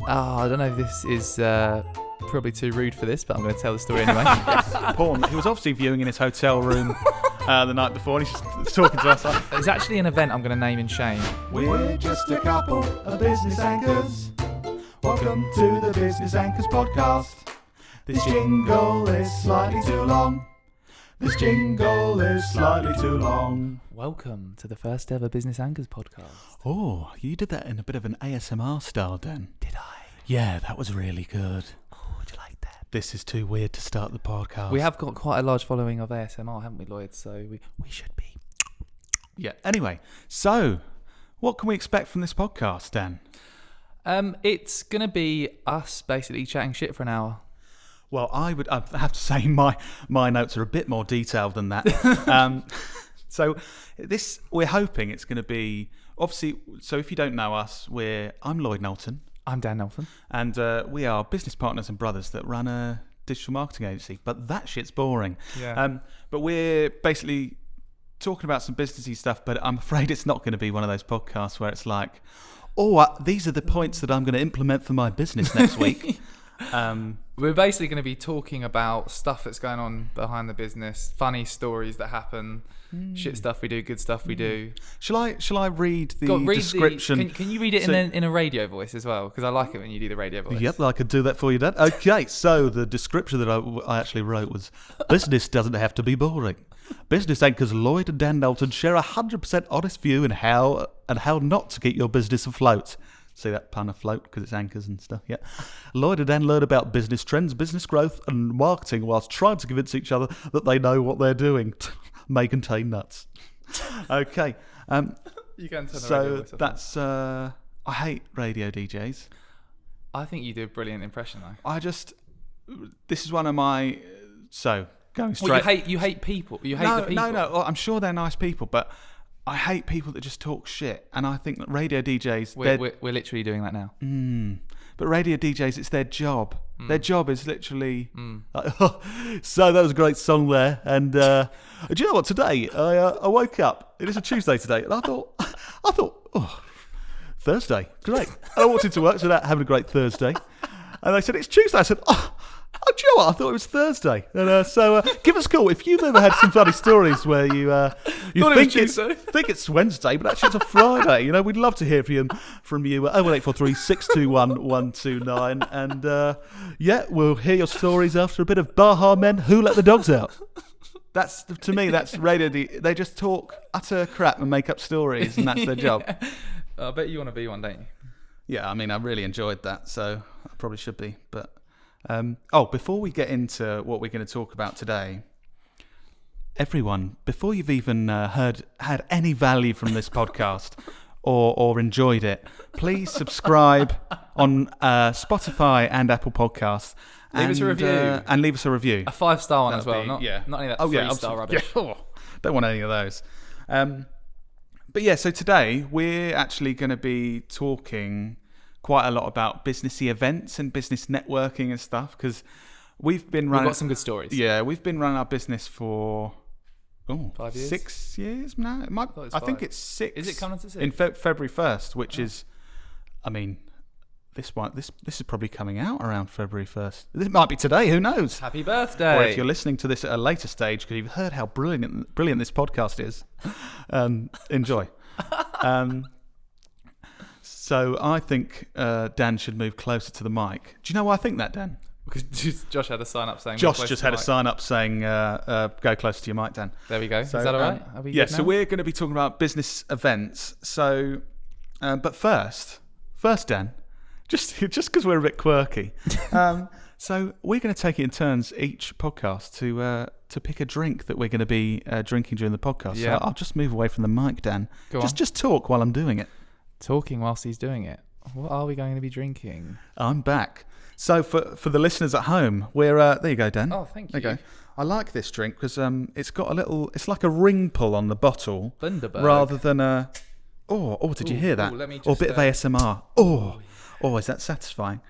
I don't know if this is probably too rude for this, but I'm going to tell the story anyway. Porn. He was obviously viewing in his hotel room the night before, and he's just talking to us. It's actually an event I'm going to name and shame. We're just a couple of business anchors. Welcome to the Business Anchors podcast. This jingle is slightly too long. This jingle is slightly too long. Welcome to the first ever Business Anchors podcast. Oh, you did that in a bit of an ASMR style, Dan. Did I? Yeah, that was really good. Oh, would you like that? This is too weird to start the podcast. We have got quite a large following of ASMR, haven't we, Lloyd? So we should be. Yeah, anyway, so what can we expect from this podcast, Dan? It's going to be us basically chatting shit for an hour. Well, I have to say my notes are a bit more detailed than that. So we're hoping it's going to be, obviously, so if you don't know us, I'm Lloyd Knowlton. I'm Dan Knowlton. And we are business partners and brothers that run a digital marketing agency. But that shit's boring. Yeah. But we're basically talking about some businessy stuff, but I'm afraid it's not going to be one of those podcasts where it's like, these are the points that I'm going to implement for my business next week. We're basically going to be talking about stuff that's going on behind the business, funny stories that happen, shit stuff we do, good stuff we do. Shall I read the description? Can you read it in a radio voice as well? Because I like it when you do the radio voice. Yep, I could do that for you, Dad. Okay, so the description that I actually wrote was, business doesn't have to be boring. Business anchors Lloyd and Dan Knowlton share a 100% honest view in how not to keep your business afloat. See that pun, afloat, because it's anchors and stuff, yeah. Lloyd and Dan learn about business trends, business growth and marketing whilst trying to convince each other that they know what they're doing. May contain nuts. Okay. You can turn the radio so voice off. that's... I hate radio DJs. I think you do a brilliant impression, though. This is one of my... So, going straight... Well, you hate people. You hate the people. No. Well, I'm sure they're nice people, but... I hate people that just talk shit, and I think that radio DJs... We're literally doing that now. But radio DJs, it's their job. Their job is literally... Like, so that was a great song there, and do you know what, today, I woke up, it is a Tuesday today, and I thought, Thursday, great. And I walked into work, so that having a great Thursday, and they said, it's Tuesday. I said, do you know what? I thought it was Thursday. And so give us a call if you've ever had some funny stories where you think it's Wednesday, but actually it's a Friday. You know, we'd love to hear from you. 01843 621 129. And we'll hear your stories after a bit of Baha Men Who Let the Dogs Out. To me, that's radio. They just talk utter crap and make up stories, and that's their job. I bet you want to be one, don't you? Yeah, I mean, I really enjoyed that, so I probably should be, but... before we get into what we're going to talk about today, everyone, before you've even had any value from this podcast or enjoyed it, please subscribe on Spotify and Apple Podcasts. Leave us a review. And leave us a review. A 5-star one as well. Not any of that 3-star rubbish. Yeah. Don't want any of those. So today we're actually going to be talking... quite a lot about businessy events and business networking and stuff, because we've got some good stories. Yeah, we've been running our business for 5 years, 6 years now. I think it's 6. Is it coming to 6 in February 1st, which is, I mean, this is probably coming out around February 1st. This might be today. Who knows? Happy birthday! Or if you're listening to this at a later stage because you've heard how brilliant this podcast is, enjoy. So I think Dan should move closer to the mic. Do you know why I think that, Dan? Because Josh had a sign up saying... Josh just had a sign up saying, go closer to your mic, Dan. There we go. So, is that all right? Yeah, so we're going to be talking about business events. So, but first, Dan, just because we're a bit quirky, so we're going to take it in turns each podcast to pick a drink that we're going to be drinking during the podcast. Yeah. So I'll just move away from the mic, Dan. Go on. Just talk while I'm doing it. Talking whilst he's doing it. What are we going to be drinking? I'm back. So for the listeners at home, we're there you go, Dan. Oh, thank you. There you go. I like this drink because it's got it's like a ring pull on the bottle, Bundaberg. rather than a. Did you hear that? Let me just, or a bit of ASMR. Is that satisfying?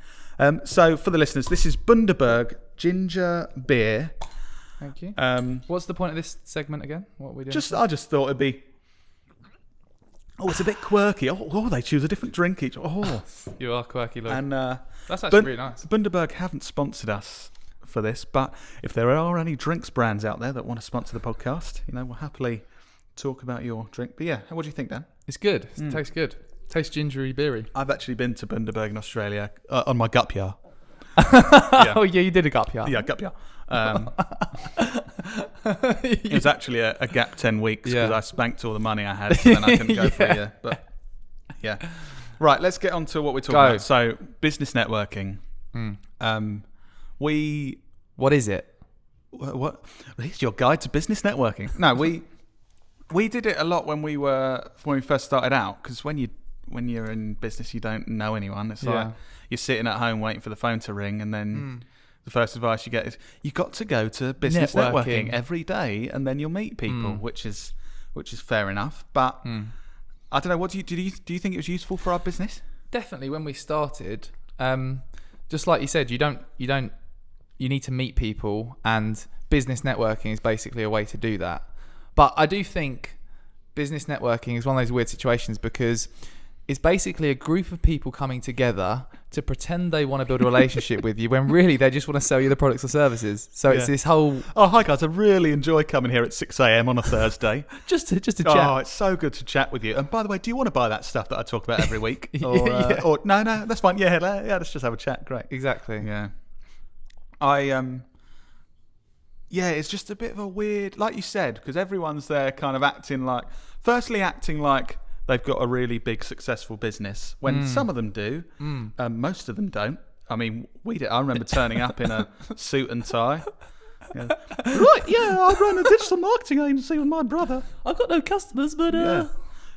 So for the listeners, this is Bundaberg ginger beer. Thank you. What's the point of this segment again? What are we doing? I just thought it'd be Oh, it's a bit quirky. Oh, they choose a different drink each. Oh, You are quirky, Lloyd. and That's actually really nice. Bundaberg haven't sponsored us for this, but if there are any drinks brands out there that want to sponsor the podcast, we'll happily talk about your drink. But yeah, what do you think, Dan? It's good. It tastes good. Tastes gingery beery. I've actually been to Bundaberg in Australia on my gup year. Oh yeah, you did a gup year. Yeah, gup year. It was actually a gap 10 weeks because I spanked all the money I had, so then I couldn't go for a year. But yeah, right. Let's get on to what we're talking about. So, business networking. What is it? What? Here's your guide to business networking. No, we did it a lot when we first started out, because when you're in business, you don't know anyone. It's like you're sitting at home waiting for the phone to ring, and then the first advice you get is you've got to go to business networking every day, and then you'll meet people, which is fair enough. But I don't know. What do you think it was useful for our business? Definitely, when we started, just like you said, you need to meet people, and business networking is basically a way to do that. But I do think business networking is one of those weird situations, because it's basically a group of people coming together to pretend they want to build a relationship with you, when really they just want to sell you the products or services. So it's this whole... Oh, hi guys, I really enjoy coming here at 6 a.m. on a Thursday. just to chat. Oh, it's so good to chat with you. And by the way, do you want to buy that stuff that I talk about every week? Or no, that's fine. Yeah, let's just have a chat. Great. Exactly. Yeah. It's just a bit of a weird, like you said, because everyone's there kind of acting like they've got a really big successful business, when some of them do, most of them don't. I mean, we did. I remember turning up in a suit and tie. Yeah. Right, I run a digital marketing agency with my brother. I've got no customers, but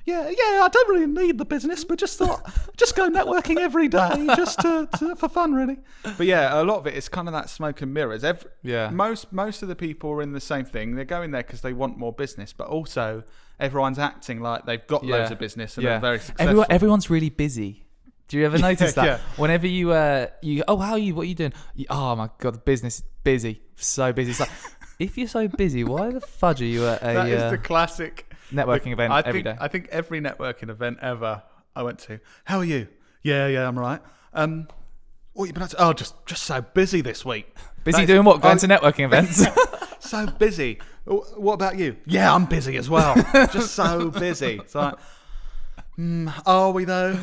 Yeah, I don't really need the business, but just thought, just go networking every day, just for fun, really. But yeah, a lot of it is kind of that smoke and mirrors. Most of the people are in the same thing. They're going there because they want more business, but also everyone's acting like they've got loads of business and they're very successful. Everyone's really busy. Do you ever notice that? Yeah. Whenever you how are you? What are you doing? Oh my God, the business is busy. So busy. It's like, if you're so busy, why the fudge are you at a... That is the classic... networking event every day. I think every networking event ever I went to. How are you? Yeah, I'm right. What you been up to? Oh, just so busy this week. Busy doing what? Going to networking events? So busy. What about you? Yeah, I'm busy as well. Just so busy. It's like, are we though?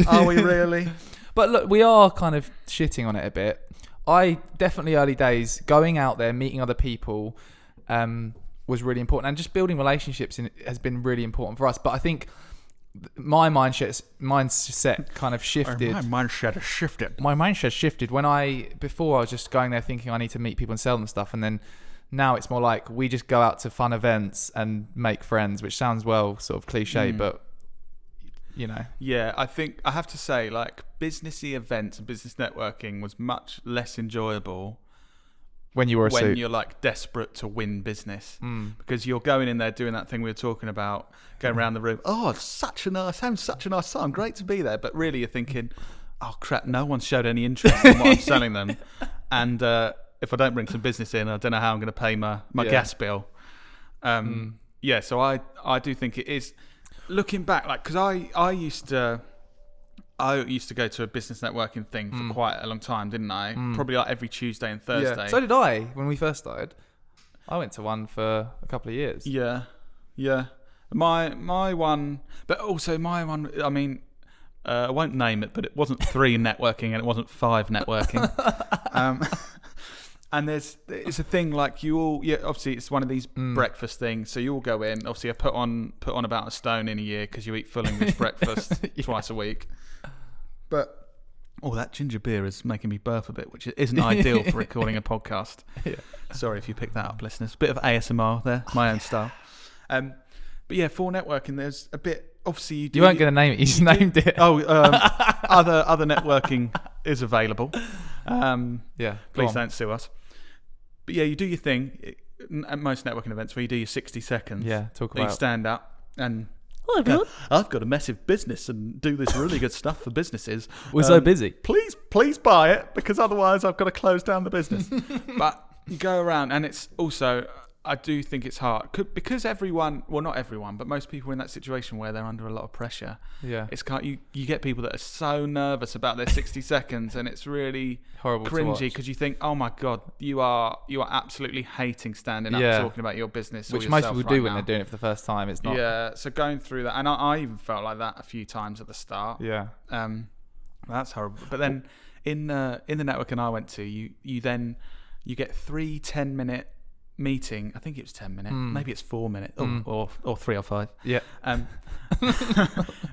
Are we really? But look, we are kind of shitting on it a bit. I definitely, early days, going out there, meeting other people, was really important, and just building relationships has been really important for us. But I think my mindset kind of shifted. My mindset has shifted. My mindset shifted when before I was just going there thinking I need to meet people and sell them stuff, and then now it's more like we just go out to fun events and make friends, which sounds sort of cliche, but Yeah, I think I have to say, like, businessy events and business networking was much less enjoyable when you're like desperate to win business, because you're going in there doing that thing we were talking about, going around the room. Oh, it's such a nice time. Great to be there. But really, you're thinking, oh crap, no one's showed any interest in what I'm selling them, and if I don't bring some business in, I don't know how I'm going to pay my gas bill. So I do think it is. Looking back, like, because I used to go to a business networking thing for quite a long time, didn't I? Probably like every Tuesday and Thursday. Yeah. So did I when we first started. I went to one for a couple of years. Yeah. My one, but also my one. I mean, I won't name it, but it wasn't 3 networking and it wasn't 5 networking. And it's a thing like you all. Yeah, obviously it's one of these breakfast things. So you all go in. Obviously, I put on about a stone in a year because you eat full English breakfast twice a week. But that ginger beer is making me burp a bit, which isn't ideal for recording a podcast. Yeah. Sorry if you picked that up, listeners. Bit of ASMR there, my own style. But yeah, for networking, there's a bit. Obviously, you weren't going to name it. You just named it. Other networking is available. Please don't sue us. But yeah, you do your thing at most networking events where you do your 60 seconds. Yeah, talk about. You stand up and. Hello, everyone. I've got a massive business and do this really good stuff for businesses. We're so busy. Please buy it, because otherwise I've got to close down the business. But you go around, and it's also I do think it's hard because everyone, well, not everyone, but most people are in that situation where they're under a lot of pressure. Yeah. It's you get people that are so nervous about their 60 seconds, and it's really Horrible to watch. cringy because you think, oh my God, you are absolutely hating standing up talking about your business, which or most yourself people do right when now. they're doing it for the first time. It's not. Yeah, so going through that, and I even felt like that a few times at the start. Yeah. That's horrible. But then in the networking I went to, you get 3 10-minute meeting. I think it was 10 minutes. Maybe it's 4 minutes or 3 or 5. Yeah.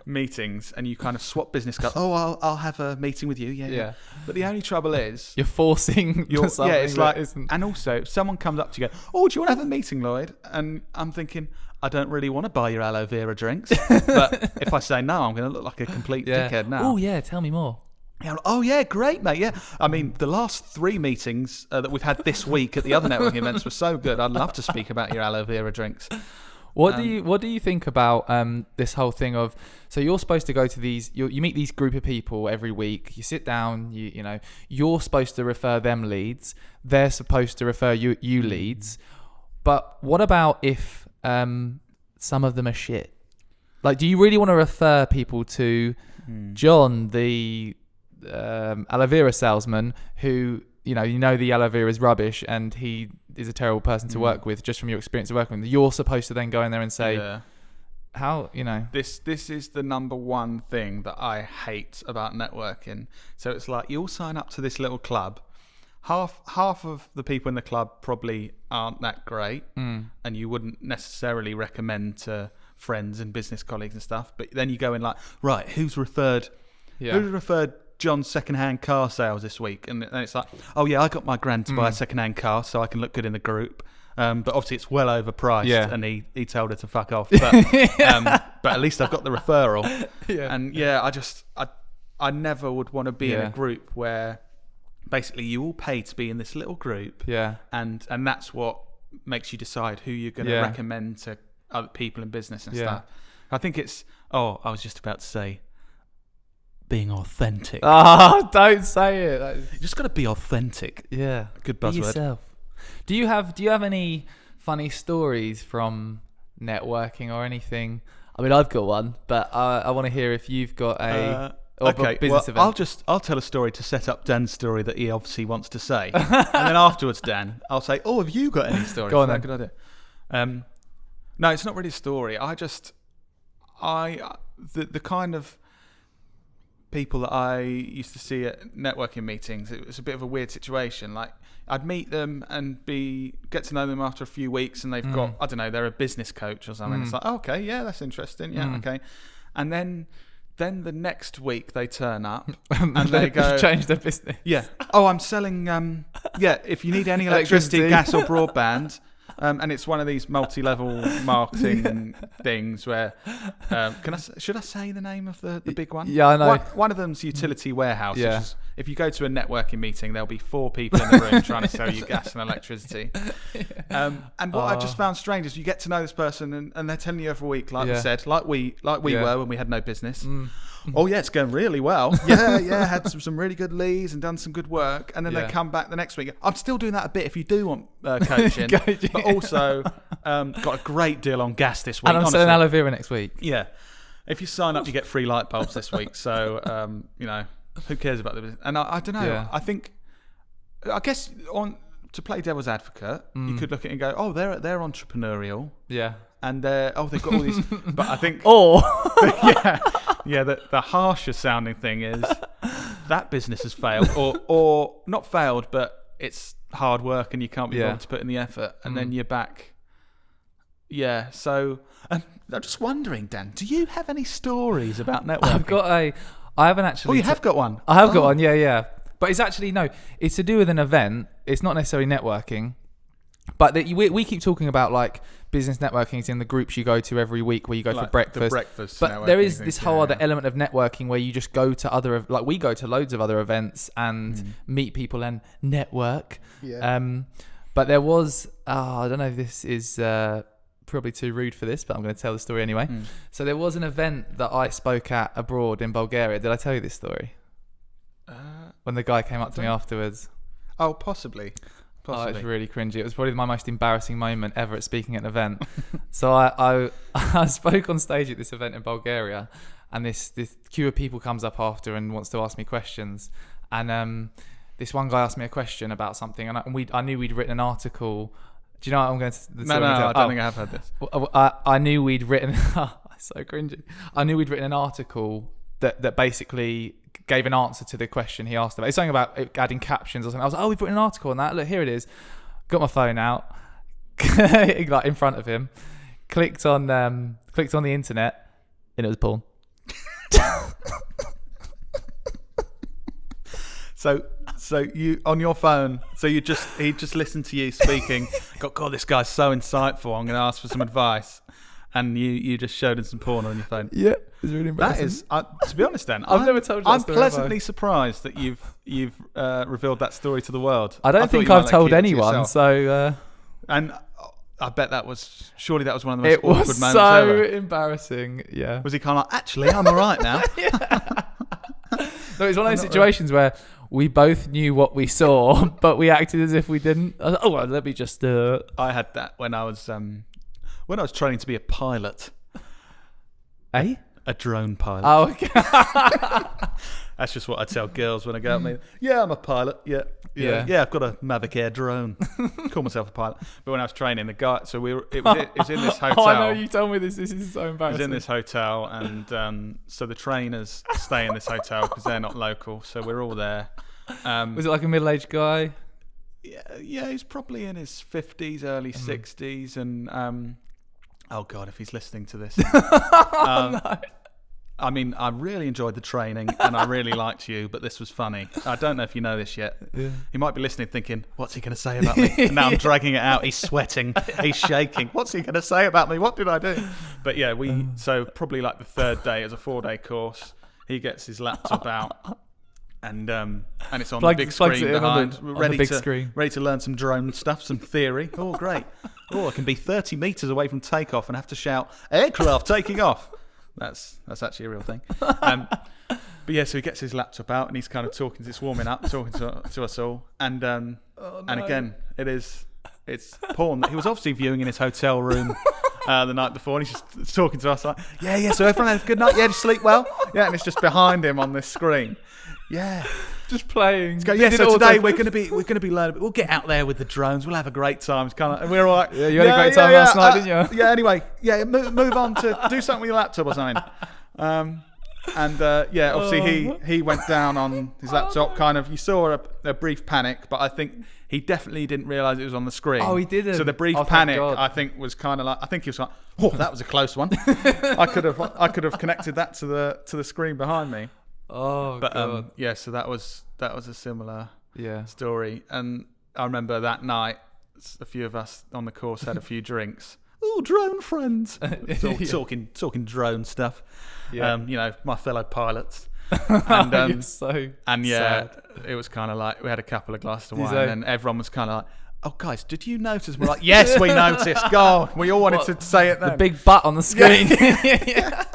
Meetings, and you kind of swap business cards. Oh, I'll have a meeting with you. Yeah. But the only trouble is you're forcing something. Yeah, it's like, isn't. and also if someone comes up to you, go, oh, do you want to have a meeting, Lloyd? And I'm thinking, I don't really want to buy your aloe vera drinks, but if I say no, I'm going to look like a complete dickhead now. Oh yeah, tell me more. Yeah, oh yeah, great, mate. Yeah, I mean, the last 3 meetings that we've had this week at the other networking events were so good. I'd love to speak about your aloe vera drinks. What do you think about this whole thing of, so you're supposed to go to these, you meet these group of people every week, you sit down, you know, you're supposed to refer them leads, they're supposed to refer you leads, but what about if some of them are shit? Like, do you really want to refer people to John, the aloe vera salesman, who you know the aloe vera is rubbish and he is a terrible person to work with, just from your experience of working with him? You're supposed to then go in there and say, how, you know, this is the number one thing that I hate about networking. So it's like, you'll sign up to this little club, half of the people in the club probably aren't that great, and you wouldn't necessarily recommend to friends and business colleagues and stuff, but then you go in like, right, who's referred John's second-hand car sales this week? And it's like, oh yeah, I got my grand to buy a second-hand car so I can look good in the group, but obviously it's well overpriced, and he told her to fuck off, but but at least I've got the referral. And I never would want to be in a group where basically you all pay to be in this little group, and that's what makes you decide who you're going to recommend to other people in business and stuff. I think it's, I was just about to say, being authentic. Don't say it. You just got to be authentic. Yeah, good be buzzword. yourself. Do you have any funny stories from networking or anything? I mean, I've got one, but I want to hear if you've got a business event. I'll tell a story to set up Dan's story that he obviously wants to say, and then afterwards, Dan, I'll say, "Oh, have you got any stories?" Go on then. Good idea. No, it's not really a story. The kind of people that I used to see at networking meetings, it was a bit of a weird situation. Like, I'd meet them and get to know them after a few weeks, and they've got, I don't know, they're a business coach or something. It's like, okay, yeah, that's interesting. Yeah, okay. And then the next week they turn up and they go, change their business. Yeah. Oh, I'm selling. If you need any electricity, gas, or broadband. And it's one of these multi-level marketing things where, should I say the name of the big one? Yeah, I know. One of them's Utility Warehouse. Yeah. Which is, if you go to a networking meeting, there'll be 4 people in the room trying to sell you gas and electricity. And what I just found strange is you get to know this person and they're telling you every week, like we said, like we were when we had no business. Oh yeah, it's going really well. Yeah, had some really good leads and done some good work. And then they come back the next week. I'm still doing that a bit if you do want coaching. But also got a great deal on gas this week. And I'm selling aloe vera next week. Yeah. If you sign up, you get free light bulbs this week. So, who cares about the business? And I don't know. Yeah. I guess to play devil's advocate, you could look at it and go, oh, they're entrepreneurial. Yeah. And they've got all these. But I think. The harsher sounding thing is that business has failed, or not failed, but it's hard work and you can't be bothered to put in the effort, and then you're back. Yeah. So I'm just wondering, Dan, do you have any stories about networking? I haven't actually. Oh, you have got one. I have got one. Yeah. But it's actually it's to do with an event. It's not necessarily networking. But we keep talking about like business networking in the groups you go to every week where you go for breakfast. The breakfast. But there is this whole other element of networking where you just go to we go to loads of other events and meet people and network. Yeah. But there was, I don't know if this is probably too rude for this, but I'm going to tell the story anyway. So there was an event that I spoke at abroad in Bulgaria. Did I tell you this story? When the guy came up to me afterwards. Oh, possibly. Oh, it's really cringy. It was probably my most embarrassing moment ever at speaking at an event. So I spoke on stage at this event in Bulgaria, and this queue of people comes up after and wants to ask me questions. And this one guy asked me a question about something, and I knew we'd written an article. Do you know what I'm going to? No, I don't think I have heard this. I knew we'd written. So cringy. I knew we'd written an article that basically gave an answer to the question he asked about. It's something about adding captions or something. I was like, we've written an article on that. Look, here it is. Got my phone out, like in front of him. Clicked on the internet, and it was porn. So you on your phone. So he just listened to you speaking. God, this guy's so insightful. I'm going to ask for some advice. And you just showed him some porn on your phone. Yeah, it was really embarrassing. That is, to be honest, then I've never told you that I'm story, pleasantly surprised that you've revealed that story to the world. I don't think I've told anyone. So, and I bet that was one of the most awkward moments ever. It was so embarrassing. Yeah. Was he kind of like, actually, I'm all right now? No, it's one of those situations where we both knew what we saw, but we acted as if we didn't. I was like, well, let me just. I had that when I was training to be a pilot. A drone pilot. Oh, okay. That's just what I tell girls when I go out. Yeah, I'm a pilot. Yeah, I've got a Mavic Air drone. Call myself a pilot. But when I was training, the guy, so it was in this hotel. Oh, I know, you told me this. This is so embarrassing. It was in this hotel, and so the trainers stay in this hotel because they're not local. So we're all there. Was it like a middle-aged guy? Yeah, he's probably in his 50s, early 60s, and oh God, if he's listening to this. No. I mean, I really enjoyed the training and I really liked you, but this was funny. I don't know if you know this yet. Yeah. He might be listening thinking, what's he going to say about me? And now I'm dragging it out. He's sweating. He's shaking. What's he going to say about me? What did I do? But yeah, so probably like the third day, it's a 4-day course. He gets his laptop out. And it's on the big screen behind, ready to learn some drone stuff, some theory. Oh, great. Oh, I can be 30 metres away from takeoff and have to shout, aircraft taking off. That's actually a real thing. But yeah, so he gets his laptop out and he's kind of talking, it's warming up, talking to us all. And and again, it's porn that he was obviously viewing in his hotel room the night before, and he's just talking to us like, yeah, so everyone had a good night, yeah, just sleep well. Yeah, and it's just behind him on this screen. Yeah. Just playing. So today we're going to be learning. We'll get out there with the drones. We'll have a great time. It's kind of, and we're all like, yeah, you had a great time last night, didn't you? Yeah. Anyway, move on to do something with your laptop or something. Obviously he went down on his laptop. Kind of, you saw a brief panic, but I think he definitely didn't realise it was on the screen. Oh, he didn't. So the brief panic, I think, was kind of like, I think he was like, oh, that was a close one. I could have connected that to the screen behind me. Oh, but God. so that was a similar Yeah. story. And I remember that night, a few of us on the course had a few drinks. Oh, drone friends. Talking drone stuff. Yeah. My fellow pilots. And You're so yeah, sad. it was kind of like we had a couple of glasses of wine, and everyone was kind of like, "Oh, guys, did you notice?" We're like, "Yes, we noticed." God, we all wanted to say it then. The big butt on the screen. Yeah.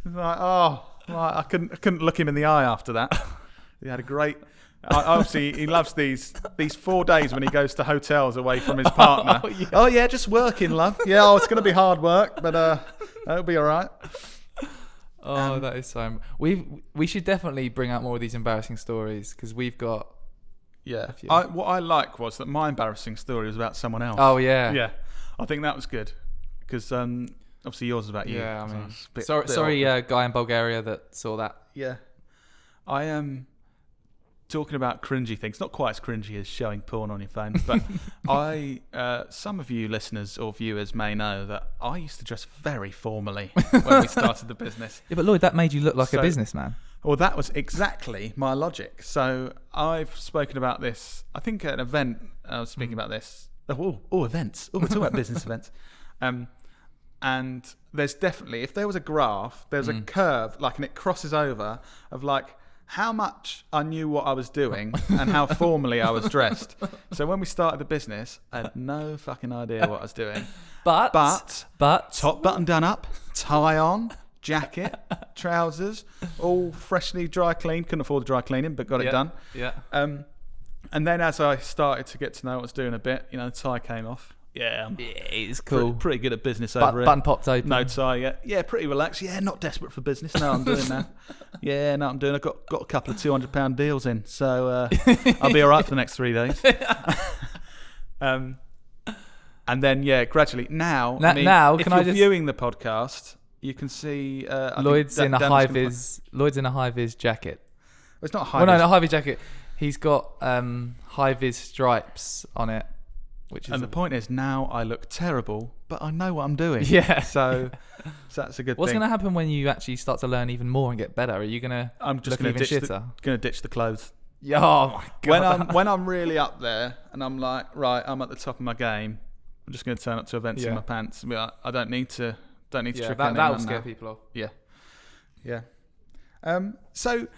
Like, oh, I couldn't look him in the eye after that. He had a great. Obviously, he loves these 4 days when he goes to hotels away from his partner. Oh yeah, just working, love. Yeah, it's going to be hard work, but it'll be all right. Oh, that is so. We should definitely bring out more of these embarrassing stories because we've got. Yeah. What I like was that my embarrassing story was about someone else. Oh yeah. Yeah, I think that was good because obviously yours is about you. Yeah, I mean, sorry, guy in Bulgaria that saw that. Yeah, I am talking about cringy things. Not quite as cringy as showing porn on your phone, but some of you listeners or viewers may know that I used to dress very formally when we started the business. Yeah, but Lloyd, that made you look like a businessman. Well, that was exactly my logic. So I've spoken about this. I think at an event I was speaking about this. Oh, events. Oh, we're talking about business events. And there's definitely, if there was a graph, there's a curve, and it crosses over of how much I knew what I was doing and how formally I was dressed. So when we started the business, I had no fucking idea what I was doing. But top button done up, tie on, jacket, trousers, all freshly dry cleaned. Couldn't afford the dry cleaning, but got it done. Yeah. And then as I started to get to know what I was doing a bit, the tie came off. Yeah, it's cool. Pretty good at business over here. Button popped open. No tie yet. Yeah, pretty relaxed. Yeah, not desperate for business. No, I'm doing that. Yeah, no, I'm doing. I've got a couple of £200 deals in, so I'll be all right for the next 3 days. And then gradually now. Now, if you're viewing the podcast, you can see Lloyd's in a Lloyd's in a high vis jacket. Well, it's not a high. Well, no, not a high vis jacket. He's got high vis stripes on it. The point is, now I look terrible, but I know what I'm doing. Yeah. So that's a good What's thing. going to happen when you actually start to learn even more and get better? Are you going to I'm just going to ditch the clothes. Yeah, oh my God. When I'm really up there and I'm like, right, I'm at the top of my game, I'm just going to turn up to events in my pants and be like, I don't need to trick anyone. That will scare people off. Yeah. Yeah. So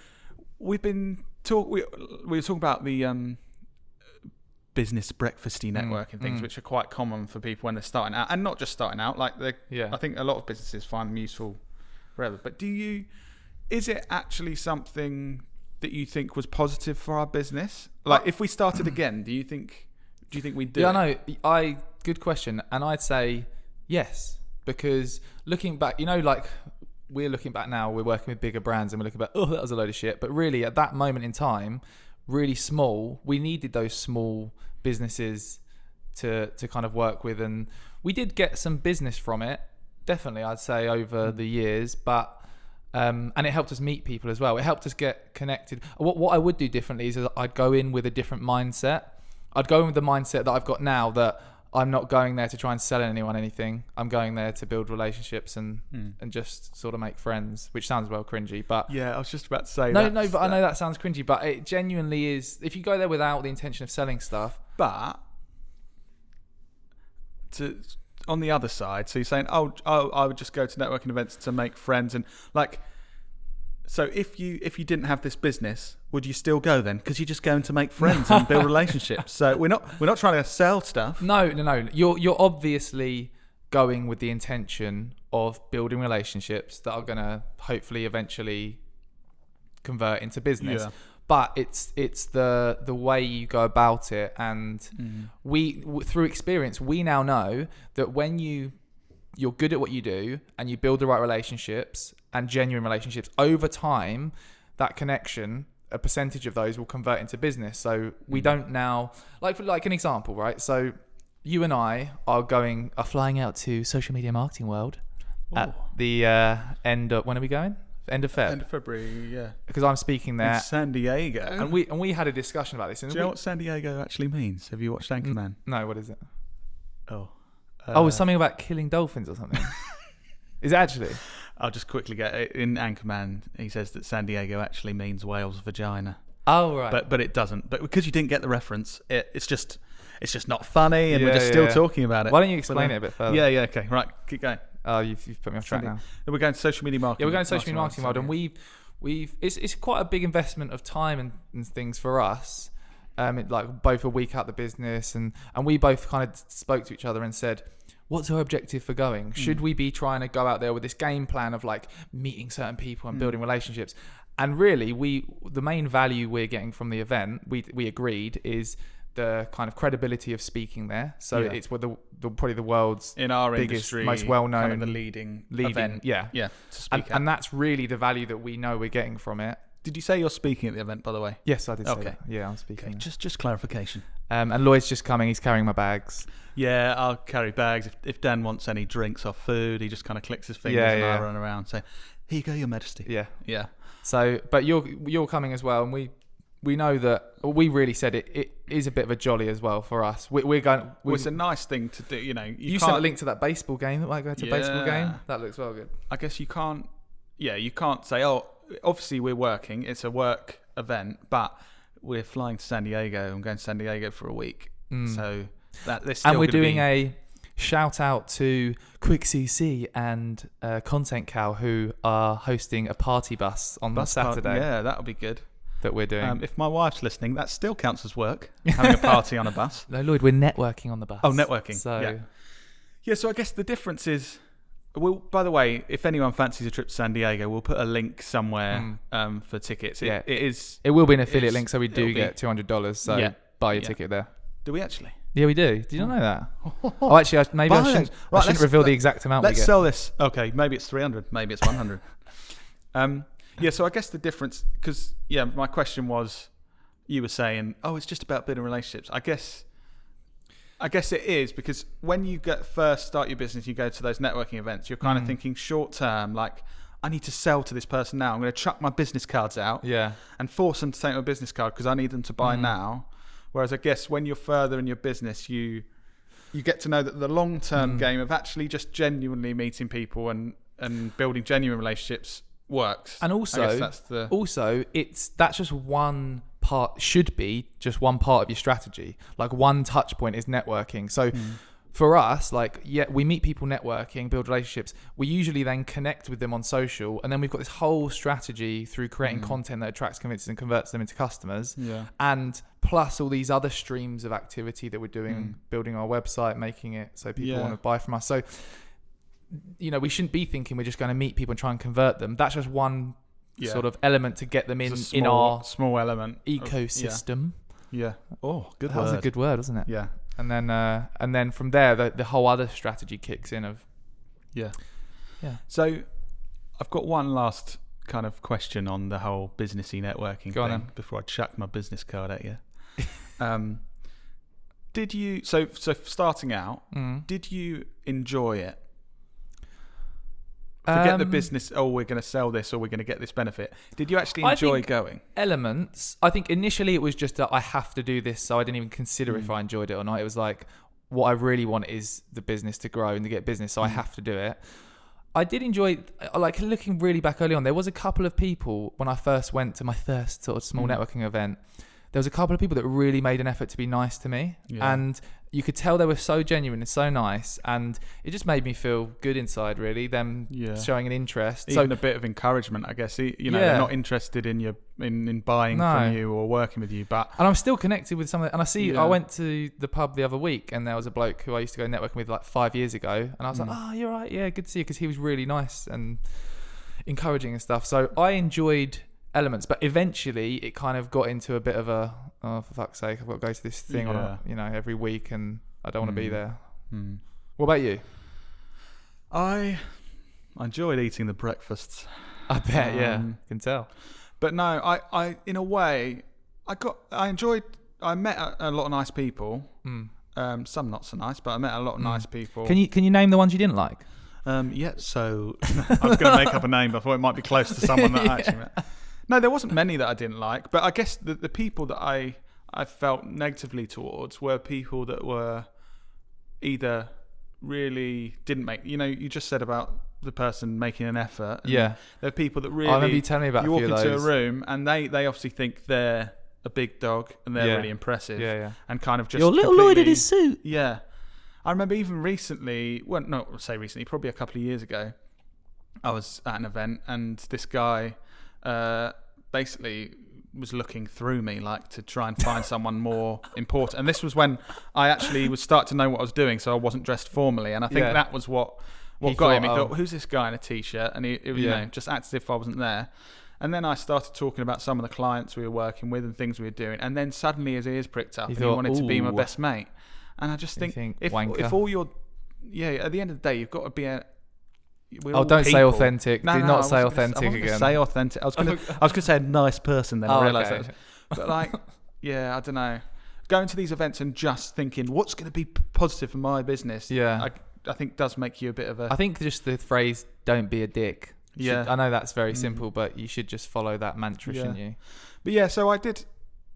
we've been we were talking about the business breakfasty networking things, which are quite common for people when they're starting out, and not just starting out. Like I think a lot of businesses find them useful forever. But is it actually something that you think was positive for our business? Like if we started again, do you think we'd do it? Yeah, no, good question. And I'd say yes, because looking back, like we're looking back now, we're working with bigger brands and we're looking back, oh, that was a load of shit. But really at that moment in time, really small, we needed those small businesses to kind of work with, and we did get some business from it, definitely, I'd say, over the years, but and it helped us meet people as well. It helped us get connected. What I would do differently is I'd go in with a different mindset. I'd go in with the mindset that I've got now, that I'm not going there to try and sell anyone anything. I'm going there to build relationships and just sort of make friends, which sounds well cringy, but yeah, I was just about to say no, but I know that sounds cringy, but it genuinely is. If you go there without the intention of selling stuff, but on the other side, so you're saying, I would just go to networking events to make friends, and like, so if you didn't have this business, would you still go then? Because you're just going to make friends and build relationships. So we're not trying to sell stuff. No. You're obviously going with the intention of building relationships that are going to hopefully eventually convert into business. Yeah. But it's the way you go about it, and we through experience we now know that when you're good at what you do and you build the right relationships and genuine relationships, over time, that connection, a percentage of those will convert into business. So we don't now, like an example, right? So you and I are flying out to Social Media Marketing World at the end of, when are we going? End of Feb. End of February, yeah. Because I'm speaking there. In San Diego. And we had a discussion about this. Do you know what San Diego actually means? Have you watched Anchorman? No, what is it? Oh. It's something about killing dolphins or something. Is it actually? I'll just quickly get it. In Anchorman, he says that San Diego actually means whale's vagina. Oh, right. But it doesn't. But because you didn't get the reference, it's just not funny, and we're just still talking about it. Why don't you explain it a bit further? Yeah, okay. Right, keep going. Oh, you've put me off track now. We're going to Social Media Marketing. Yeah, we're going to Social Media Marketing World, and it's quite a big investment of time and things for us. Like both a week out the business, and we both kind of spoke to each other and said, what's our objective for going? Should we be trying to go out there with this game plan of like meeting certain people and building relationships? And really, the main value we're getting from the event, we agreed, is the kind of credibility of speaking there. So it's with probably the world's in our biggest, industry, most well-known, kind of the leading event. Yeah. To speak and that's really the value that we know we're getting from it. Did you say you're speaking at the event, by the way? Yes, I did say that. Yeah, I'm speaking. Okay. Just clarification. And Lloyd's just coming. He's carrying my bags. Yeah, I'll carry bags. If Dan wants any drinks or food, he just kind of clicks his fingers and I run around. So, here you go, Your Majesty. Yeah. So, but you're coming as well, and we know that we really said it is a bit of a jolly as well for us. We're going. It's a nice thing to do. You know, you sent a link to that baseball game. That might go to a baseball game. That looks well good. I guess you can't. Yeah, you can't say, oh, obviously we're working. It's a work event, but we're flying to San Diego. I'm going to San Diego for a week. So there's still. And we're doing a shout out to Quick CC and Content Cow, who are hosting a party bus on Saturday. Yeah, that'll be good. That we're doing. If my wife's listening, that still counts as work. Having a party on a bus. No, Lloyd, we're networking on the bus. Oh, networking. So yeah. So I guess the difference is, By the way, if anyone fancies a trip to San Diego, we'll put a link somewhere for tickets. It will be an affiliate link, so we do get $200. So buy your ticket there. Do we actually? Yeah, we do. Did you not know that? Oh, actually, I shouldn't reveal the exact amount we get. Let's sell this. Okay, maybe it's 300, maybe it's 100. So I guess the difference, because, my question was, you were saying, it's just about building relationships. I guess it is, because when you first start your business, you go to those networking events, you're kind of thinking short term, like, I need to sell to this person now. I'm going to chuck my business cards out and force them to take my business card because I need them to buy now. Whereas I guess when you're further in your business, you get to know that the long-term game of actually just genuinely meeting people and building genuine relationships works. And also, that's just one part, should be just one part of your strategy. Like one touch point is networking. So for us, we meet people networking, build relationships. We usually then connect with them on social, and then we've got this whole strategy through creating content that attracts, convinces, and converts them into customers. And plus all these other streams of activity that we're doing, building our website, making it so people want to buy from us. So, we shouldn't be thinking we're just going to meet people and try and convert them. That's just one sort of element to get them in our small element ecosystem. Oh, good that word. was a good word, wasn't it? Yeah. And then from there, the whole other strategy kicks in of... Yeah. So I've got one last kind of question on the whole businessy networking thing before I chuck my business card at you. Did you... So starting out, did you enjoy it? Forget the business, we're going to sell this or we're going to get this benefit. Did you actually enjoy going? Elements. I think initially it was just that I have to do this, so I didn't even consider if I enjoyed it or not. It was like, what I really want is the business to grow and to get business, so I have to do it. I did enjoy, looking really back early on, there was a couple of people when I first went to my first sort of small networking event, there was a couple of people that really made an effort to be nice to me. And you could tell they were so genuine and so nice, and it just made me feel good inside, really, them showing an interest. Even a bit of encouragement, I guess. They're not interested in buying from you or working with you. And I'm still connected with some of it. I went to the pub the other week, and there was a bloke who I used to go networking with 5 years ago, and I was like, you're right, yeah, good to see you, because he was really nice and encouraging and stuff. So I enjoyed elements, but eventually it kind of got into a bit of a, for fuck's sake, I've got to go to this thing on every week, and I don't want to be there. What about you? I enjoyed eating the breakfasts. I bet, can tell. But no, I in a way, I met a lot of nice people. Some not so nice, but I met a lot of nice people. Can you name the ones you didn't like? So I was going to make up a name, but I thought it might be close to someone that I actually met. No, there wasn't many that I didn't like, but I guess the people that I felt negatively towards were people that were either really didn't make... you just said about the person making an effort. There are people that really... I remember you telling me about a few of those. You walk into a room and they obviously think they're a big dog and they're really impressive. And kind of just... Your little Lloyd in his suit. Yeah. I remember even recently, probably a couple of years ago, I was at an event and this guy... basically was looking through me to try and find someone more important, and this was when I actually was start to know what I was doing, so I wasn't dressed formally, and I think that was what got him. He thought, who's this guy in a t-shirt, and he just acted as if I wasn't there. And then I started talking about some of the clients we were working with and things we were doing, and then suddenly his ears pricked up and he wanted to be my best mate. And I just think if all your at the end of the day you've got to be don't say authentic. Do not say authentic again. Say authentic. I was going to say a nice person. Then I realised that. But I don't know. Going to these events and just thinking what's going to be positive for my business. I think does make you a bit of a. I think just the phrase "don't be a dick." I know that's very simple, but you should just follow that mantra, shouldn't you? But so I did.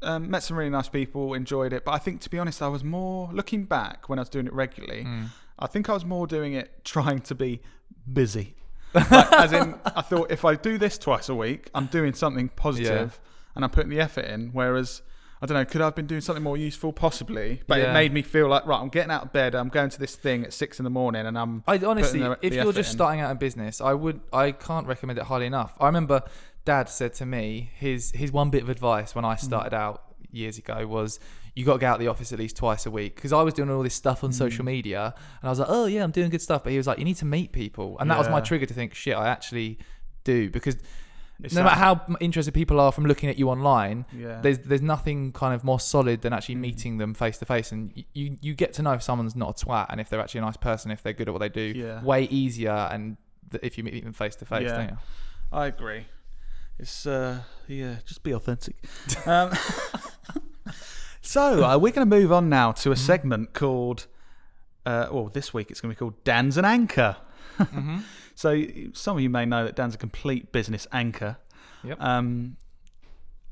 Met some really nice people, enjoyed it. But I think, to be honest, I was more looking back when I was doing it regularly. I think I was more doing it trying to be busy. As in, I thought if I do this twice a week, I'm doing something positive and I'm putting the effort in. Whereas, I don't know, could I have been doing something more useful? Possibly. But it made me feel like, right, I'm getting out of bed, I'm going to this thing at 6 a.m. and I'm honestly, if you're just starting out in business, I can't recommend it highly enough. I remember Dad said to me, his one bit of advice when I started out years ago was you got to get out of the office at least twice a week, because I was doing all this stuff on social media and I was like, oh yeah, I'm doing good stuff, but he was like, you need to meet people, and that was my trigger to think, shit, I actually do, because no matter how interested people are from looking at you online, there's nothing kind of more solid than actually meeting them face to face, and you get to know if someone's not a twat and if they're actually a nice person, if they're good at what they do, way easier, and if you meet them face to face, don't you? I agree. It's just be authentic. So we're going to move on now to a segment called, this week it's going to be called Dan's an Anchor. So some of you may know that Dan's a complete business anchor. Yep.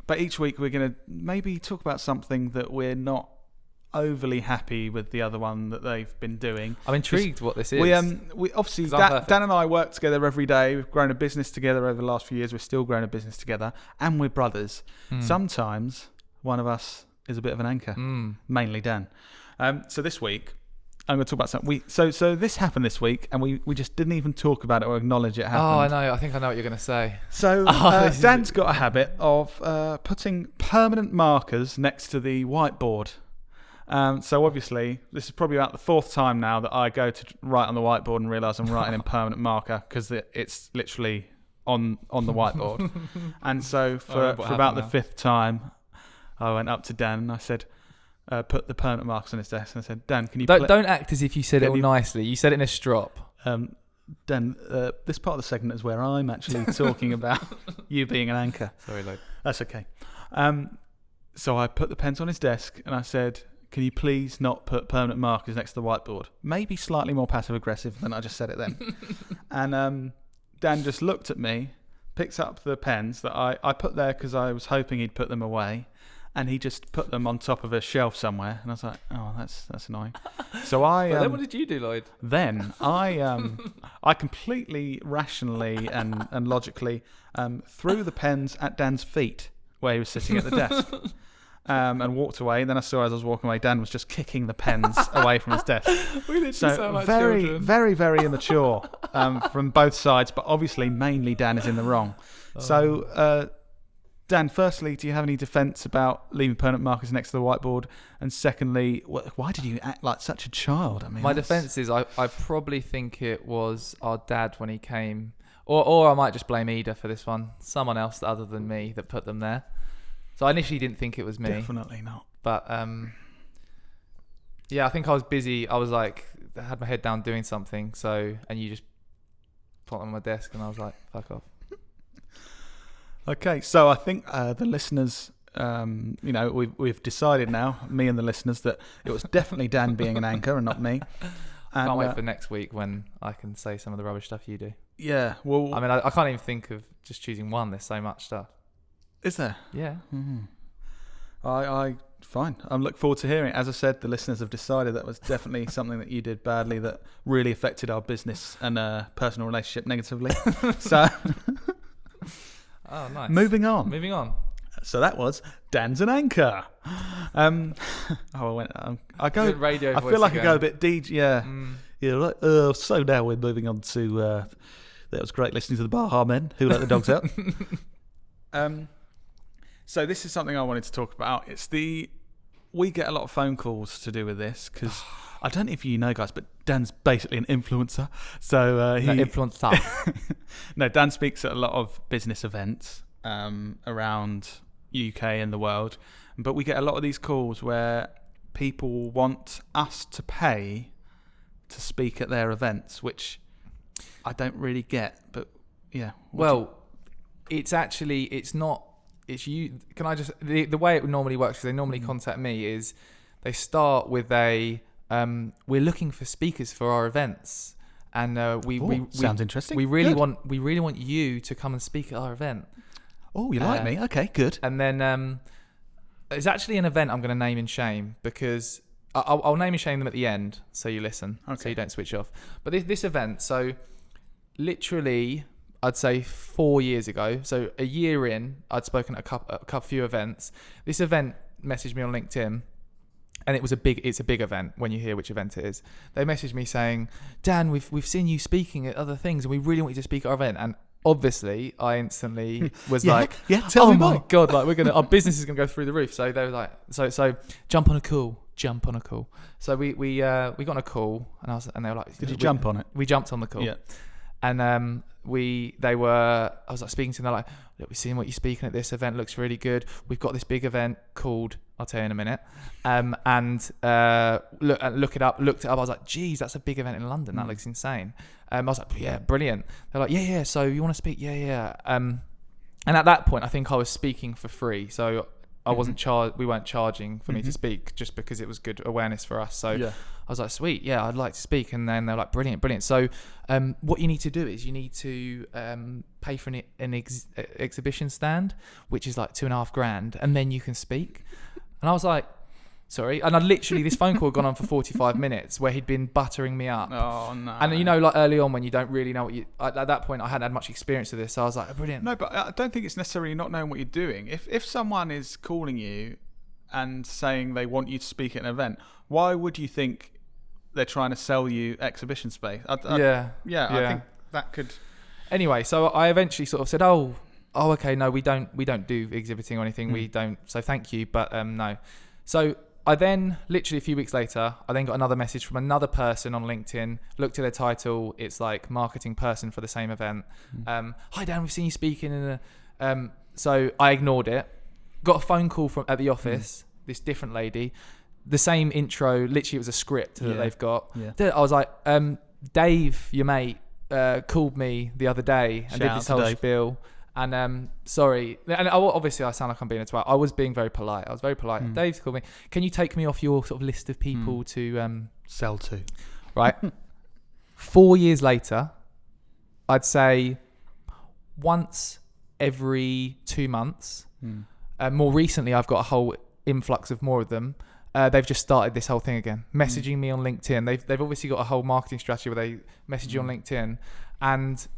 But each week we're going to maybe talk about something that we're not overly happy with the other one that they've been doing. I'm intrigued what this is. We obviously Dan and I work together every day. We've grown a business together over the last few years. We're still growing a business together, and we're brothers. Sometimes one of us is a bit of an anchor, mainly Dan. So this week I'm going to talk about something. So this happened this week, and we just didn't even talk about it or acknowledge it happened. Oh, I know. I think I know what you're going to say. So Dan's got a habit of putting permanent markers next to the whiteboard. So obviously, this is probably about the fourth time now that I go to write on the whiteboard and realise I'm writing in permanent marker, because it's literally on the whiteboard. And so for about the fifth time, I went up to Dan and I said, put the permanent markers on his desk, and I said, Dan, can you... Don't act as if you said it all nicely. You said it in a strop. Dan, this part of the segment is where I'm actually talking about you being an anchor. Sorry, Lloyd. That's okay. So I put the pens on his desk and I said, can you please not put permanent markers next to the whiteboard? Maybe slightly more passive-aggressive than I just said it then. And Dan just looked at me, picked up the pens that I put there because I was hoping he'd put them away, and he just put them on top of a shelf somewhere. And I was like, oh, that's annoying. So then what did you do, Lloyd? Then I completely rationally and logically threw the pens at Dan's feet where he was sitting at the desk. And walked away. Then I saw, as I was walking away, Dan was just kicking the pens away from his desk. We literally sound like very, children. very, very immature from both sides, but obviously mainly Dan is in the wrong. So, Dan, firstly, do you have any defence about leaving permanent markers next to the whiteboard? And secondly, why did you act like such a child? I mean, my defence is I probably think it was our dad when he came, or I might just blame Ida for this one. Someone else other than me that put them there. So I initially didn't think it was me. Definitely not. But I think I was busy. I was like, I had my head down doing something. And you just put them on my desk, and I was like, fuck off. Okay, so I think the listeners, we've decided now, me and the listeners, that it was definitely Dan being an anchor and not me. And, can't wait for next week when I can say some of the rubbish stuff you do. Yeah, well, I mean, I can't even think of just choosing one. There's so much stuff. Is there? Yeah. Mm-hmm. Fine. I'm looking forward to hearing it. As I said, the listeners have decided that was definitely something that you did badly that really affected our business and personal relationship negatively. So, oh, nice. Moving on. So that was Dan's an Anchor. I go. Good radio I voice feel like again. I go a bit DJ. Yeah. Yeah. Like, so now we're moving on to. That was great listening to the Baha Men who let the dogs out. So this is something I wanted to talk about. We get a lot of phone calls to do with this because I don't know if you know, guys, but Dan's basically an influencer. So No, Dan speaks at a lot of business events around UK and the world, but we get a lot of these calls where people want us to pay to speak at their events, which I don't really get. But yeah, it's not. It's you. Can I just the way it normally works? Because they normally contact me is they start with a we're looking for speakers for our events, and we sounds interesting. We really want you to come and speak at our event. Oh, you like me? Okay, good. And then it's actually an event I'm going to name and shame because I'll name and shame them at the end so you listen, so you don't switch off. But this event, so literally, I'd say 4 years ago, so a year in, I'd spoken at a few events. This event messaged me on LinkedIn, and it's a big event when you hear which event it is. They messaged me saying, Dan, we've seen you speaking at other things, and we really want you to speak at our event. And obviously I instantly was Yeah, like, yeah, tell oh me my more. God, like our business is going to go through the roof. So they were like, so jump on a call. So we got on a call, and they were like, Did you jump on it? We jumped on the call. Yeah. And I was like speaking to them, they're like, look, we've seen what you're speaking at this event, looks really good. We've got this big event called, I'll tell you in a minute. Looked it up. I was like, geez, that's a big event in London. That looks insane. I was like, yeah, brilliant. They're like, yeah. So you want to speak? Yeah. And at that point, I think I was speaking for free. So I wasn't we weren't charging for me to speak, just because it was good awareness for us. So I was like, sweet, yeah, I'd like to speak. And then they're like, brilliant. So what you need to do is you need to pay for an exhibition stand, which is like $2,500, and then you can speak. And I was like, sorry. And I literally, this phone call had gone on for 45 minutes where he'd been buttering me up. Oh, no. And like early on when you don't really know what at that point I hadn't had much experience of this. So I was like, oh, brilliant. No, but I don't think it's necessarily not knowing what you're doing. If someone is calling you and saying they want you to speak at an event, why would you think they're trying to sell you exhibition space? I think that could... Anyway, so I eventually sort of said, oh, okay, no, we don't do exhibiting or anything. We don't. So thank you, but no. So I then, literally a few weeks later, I then got another message from another person on LinkedIn, looked at their title, it's like marketing person for the same event. Hi Dan, we've seen you speaking in a... So I ignored it, got a phone call from at the office, this different lady, the same intro, literally it was a script that they've got. Yeah. I was like, Dave, your mate, called me the other day and did this whole spiel. And sorry, and obviously I sound like I'm being a twat. I was being very polite. Dave's called me. Can you take me off your sort of list of people to sell to? Right. 4 years later, I'd say once every 2 months. More recently, I've got a whole influx of more of them. They've just started this whole thing again, messaging me on LinkedIn. They've obviously got a whole marketing strategy where they message you on LinkedIn, and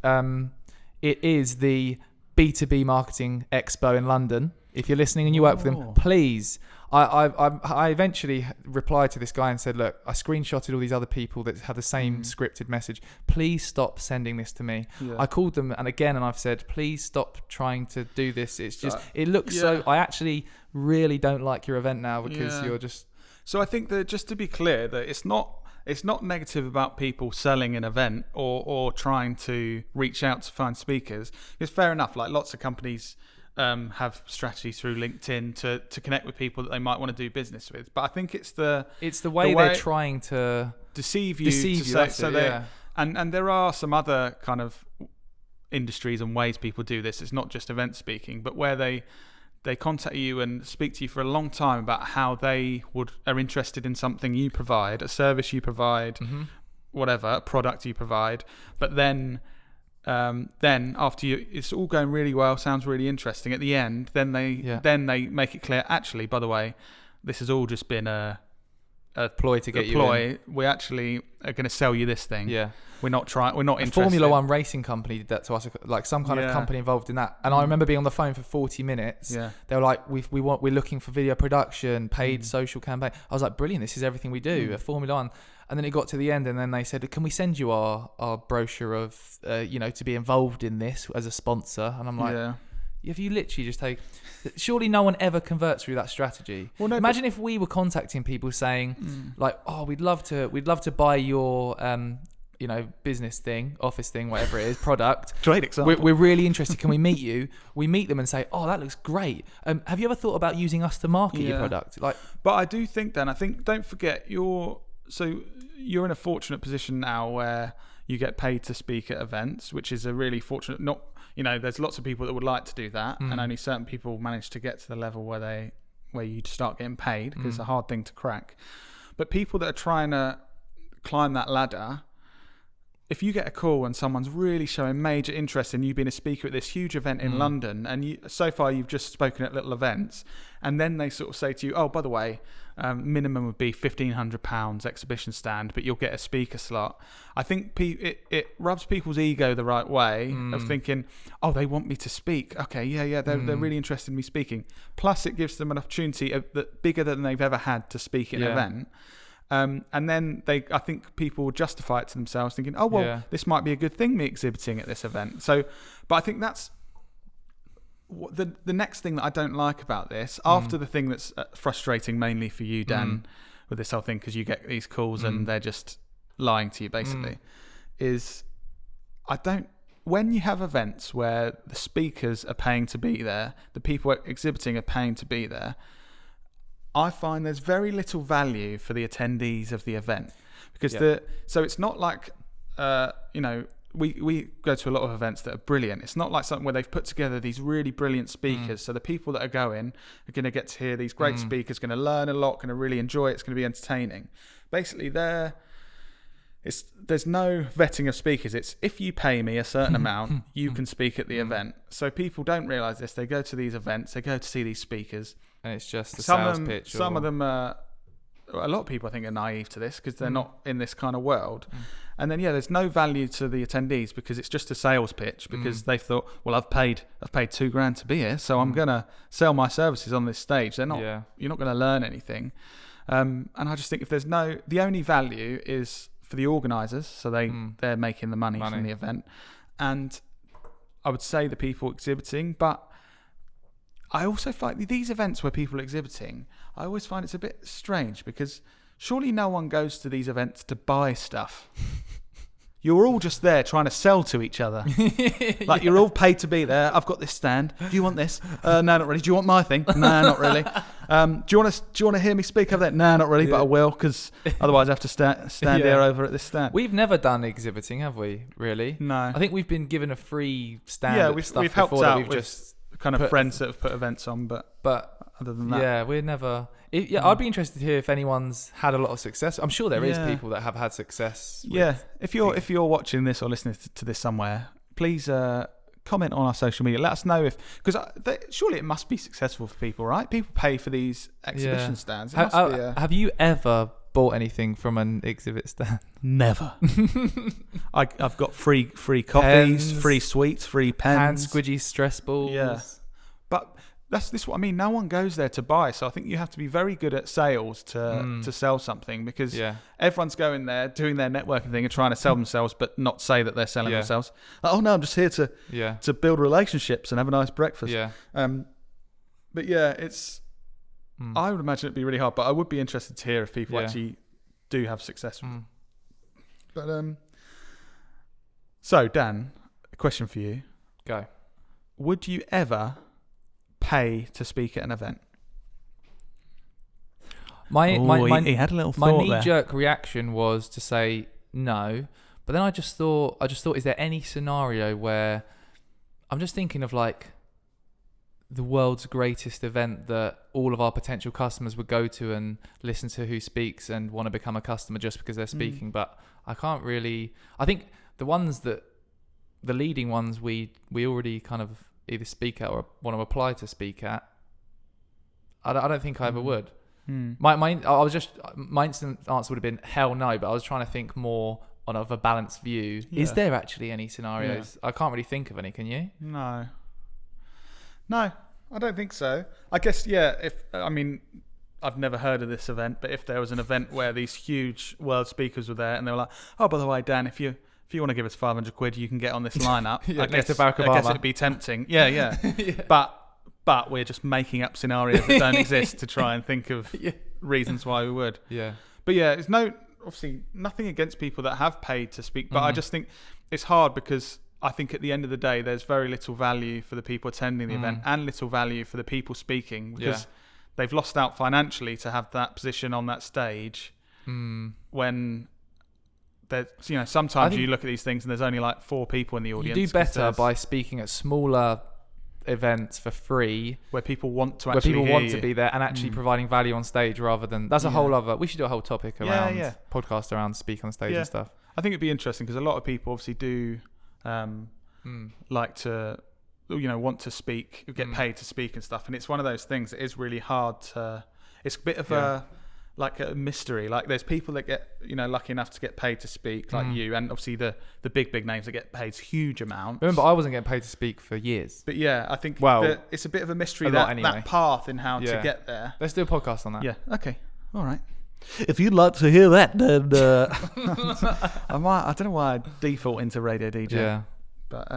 it is the B2B Marketing Expo in London. If you're listening and you work for them, please. I eventually replied to this guy and said, look, I screenshotted all these other people that had the same scripted message. Please stop sending this to me. Yeah. I called them and I've said, please stop trying to do this. It's just, it looks so, I actually really don't like your event now because you're just... So I think that, just to be clear, that it's not negative about people selling an event or trying to reach out to find speakers. It's fair enough. Like lots of companies have strategies through LinkedIn to connect with people that they might want to do business with. But I think it's the way they're trying to deceive you. And there are some other kind of industries and ways people do this. It's not just event speaking, but where they contact you and speak to you for a long time about how they are interested in something you provide, a service you provide, whatever, a product you provide. But then after it's all going really well, sounds really interesting. At the end, then they make it clear, actually, by the way, this has all just been a ploy to get you in. We actually are going to sell you this thing. Yeah. We're not interested. Formula One racing company did that to us, like some kind of company involved in that. And I remember being on the phone for 40 minutes. Yeah. They were like, we're looking for video production, paid social campaign. I was like, brilliant, this is everything we do at Formula One. And then it got to the end and then they said, can we send you our brochure of, to be involved in this as a sponsor? And I'm like, if you literally just surely no one ever converts through that strategy. Well, no, imagine if we were contacting people saying like, oh, we'd love to buy your, business thing, office thing, whatever it is, product. Great example. We're really interested. Can we meet you? We meet them and say, oh, that looks great. Have you ever thought about using us to market your product? But I do think then, don't forget you're in a fortunate position now where you get paid to speak at events, which is a really fortunate, there's lots of people that would like to do that, and only certain people manage to get to the level where you start getting paid, because it's a hard thing to crack. But people that are trying to climb that ladder, if you get a call and someone's really showing major interest in you being a speaker at this huge event in London, and so far you've just spoken at little events, and then they sort of say to you, oh, by the way, minimum would be £1,500 exhibition stand, but you'll get a speaker slot. I think it rubs people's ego the right way of thinking, oh, they want me to speak. Okay, they're really interested in me speaking. Plus, it gives them an opportunity bigger than they've ever had to speak at an event. And then I think people will justify it to themselves, thinking, oh, well, this might be a good thing, me exhibiting at this event. So, but I think that's the next thing that I don't like about this, after the thing that's frustrating mainly for you, Dan, with this whole thing, because you get these calls and they're just lying to you, basically, is when you have events where the speakers are paying to be there, the people exhibiting are paying to be there, I find there's very little value for the attendees of the event, because so it's not like we go to a lot of events that are brilliant. It's not like something where they've put together these really brilliant speakers. So the people that are going are going to get to hear these great speakers, going to learn a lot, going to really enjoy it. It's going to be entertaining. Basically, there's no vetting of speakers. It's if you pay me a certain amount, you can speak at the event. So people don't realise this. They go to these events, they go to see these speakers. And it's just a sales pitch. Some of them a lot of people I think are naive to this because they're not in this kind of world. And then there's no value to the attendees because it's just a sales pitch, because they thought, well, I've paid $2,000 to be here, so I'm gonna sell my services on this stage. They're not. You're not gonna learn anything. And I just think if there's the only value is for the organisers, so they're making the money from the event, and I would say the people exhibiting, but I also find these events where people are exhibiting, I always find it's a bit strange, because surely no one goes to these events to buy stuff. You're all just there trying to sell to each other. Like you're all paid to be there. I've got this stand. Do you want this? No, not really. Do you want my thing? No, not really. Do you want to hear me speak over there? No, not really, but I will, because otherwise I have to stand there over at this stand. We've never done exhibiting, have we? Really? No. I think we've been given a free stand. Yeah, we've helped out. We've just kind of friends that have put events on, but other than that, yeah, we're never. I'd be interested to hear if anyone's had a lot of success. I'm sure there is people that have had success. If you're watching this or listening to this somewhere, please comment on our social media. Let us know because surely it must be successful for people, right? People pay for these exhibition stands. Have you ever bought anything from an exhibit stand? Never. I've got free coffees, pens, free sweets, free pens, hand squidgy stress balls. Yeah, but this what I mean. No one goes there to buy, so I think you have to be very good at sales to sell something, because everyone's going there doing their networking thing and trying to sell themselves, but not say that they're selling themselves. Like, oh no, I'm just here to build relationships and have a nice breakfast. But it's. I would imagine it'd be really hard, but I would be interested to hear if people actually do have success. But so Dan, a question for you. Go. Would you ever pay to speak at an event? He had a little thought. My knee-jerk reaction was to say no, but then I just thought, is there any scenario where I'm just thinking of like the world's greatest event that all of our potential customers would go to and listen to who speaks and want to become a customer just because they're speaking. But I can't really. I think the leading ones we already kind of either speak at or want to apply to speak at. I don't think I ever would. My instant answer would have been hell no, but I was trying to think more on a balanced view. Is there actually any scenarios? I can't really think of any. Can you? No, I don't think so. I guess, I've never heard of this event, but if there was an event where these huge world speakers were there and they were like, oh, by the way, Dan, if you want to give us £500, you can get on this lineup. I guess it'd be tempting. Yeah. But we're just making up scenarios that don't exist to try and think of reasons why we would. Yeah. But it's obviously nothing against people that have paid to speak, but I just think it's hard because I think at the end of the day, there's very little value for the people attending the event and little value for the people speaking, because they've lost out financially to have that position on that stage when sometimes you look at these things and there's only like 4 people in the audience. You do better by speaking at smaller events for free where people want to actually to be there and actually providing value on stage, rather than that's a whole other. We should do a whole topic around podcast around speak on stage and stuff. I think it'd be interesting because a lot of people obviously do like to want to speak, get paid to speak and stuff, and it's one of those things that is really hard to. It's a bit of a mystery. Like there's people that get lucky enough to get paid to speak, like you, and obviously the big names that get paid huge amounts. Remember, I wasn't getting paid to speak for years. But I think it's a bit of a mystery that path in how to get there. Let's do a podcast on that. Yeah. Okay. All right. If you'd like to hear that, then I don't know why I default into radio DJ. Yeah. But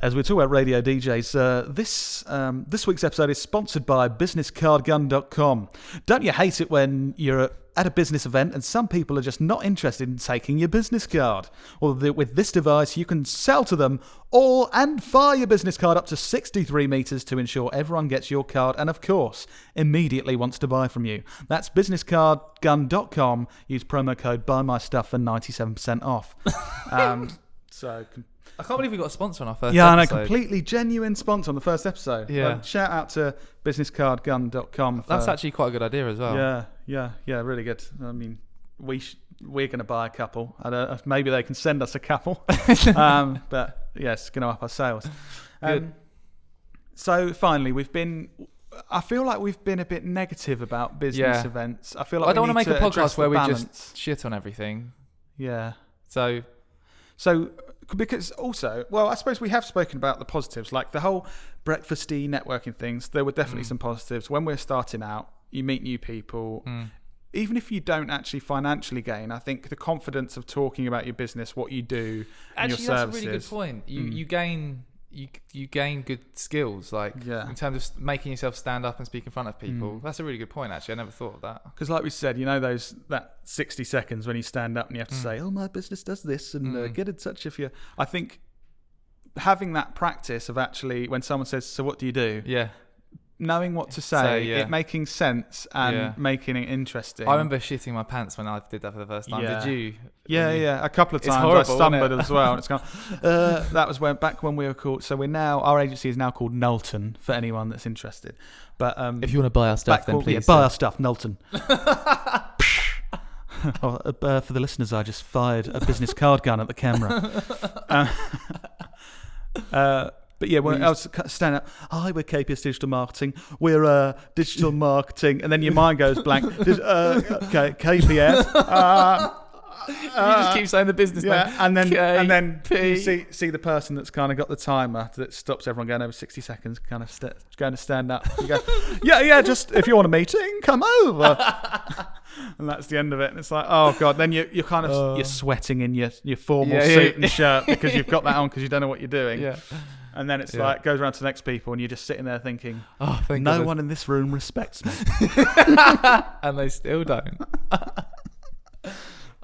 as we're talking about radio DJs, this week's episode is sponsored by businesscardgun.com. Don't you hate it when you're at a business event and some people are just not interested in taking your business card? Well, with this device, you can sell to them all and fire your business card up to 63 meters to ensure everyone gets your card and, of course, immediately wants to buy from you. That's businesscardgun.com. Use promo code BUYMYSTUFF for 97% off. So I can't believe we got a sponsor on our first yeah, episode. and a completely genuine sponsor on the first episode. Yeah. Shout out to businesscardgun.com. That's actually quite a good idea as well. Yeah, really good. I mean, we're going to buy a couple. I don't know, maybe they can send us a couple. But yeah, it's going to up our sales. Good. So finally, I feel like we've been a bit negative about business events. I feel like I don't want to make a podcast where we balance. just shit on everything. Yeah. So because also, well, I suppose we have spoken about the positives, like the whole breakfasty networking things. There were definitely some positives. When we're starting out, you meet new people. Even if you don't actually financially gain, I think the confidence of talking about your business, what you do, and your services. Actually, that's a really good point. You gain good skills, like in terms of making yourself stand up and speak in front of people. That's a really good point, actually. I never thought of that. Because like we said, that 60 seconds when you stand up and you have to say, oh, my business does this, and get in touch if you... I think having that practice of actually, when someone says, so what do you do? Yeah. Knowing what to say, it making sense and making it interesting. I remember shitting my pants when I did that for the first time. Did you? Yeah. A couple of times horrible, I stumbled as well. And it's gone. That was back when we were called. So our agency is now called Knowlton for anyone that's interested. But if you want to buy our stuff, then please buy our stuff, Knowlton. For the listeners, I just fired a business card gun at the camera. But yeah, when I was standing up, hi, we're KPS Digital Marketing. We're digital marketing, and then your mind goes blank. Okay, KPS. You just keep saying the business name. And then you see the person that's kind of got the timer that stops everyone going over 60 seconds, kind of going to stand up. You go, yeah, just if you want a meeting, come over. And that's the end of it. And it's like, oh god. Then you're kind of you're sweating in your formal suit and shirt because you've got that on because you don't know what you're doing. Yeah. And then it's like goes around to the next people, and you're just sitting there thinking, "Oh, no one in this room respects me," and they still don't.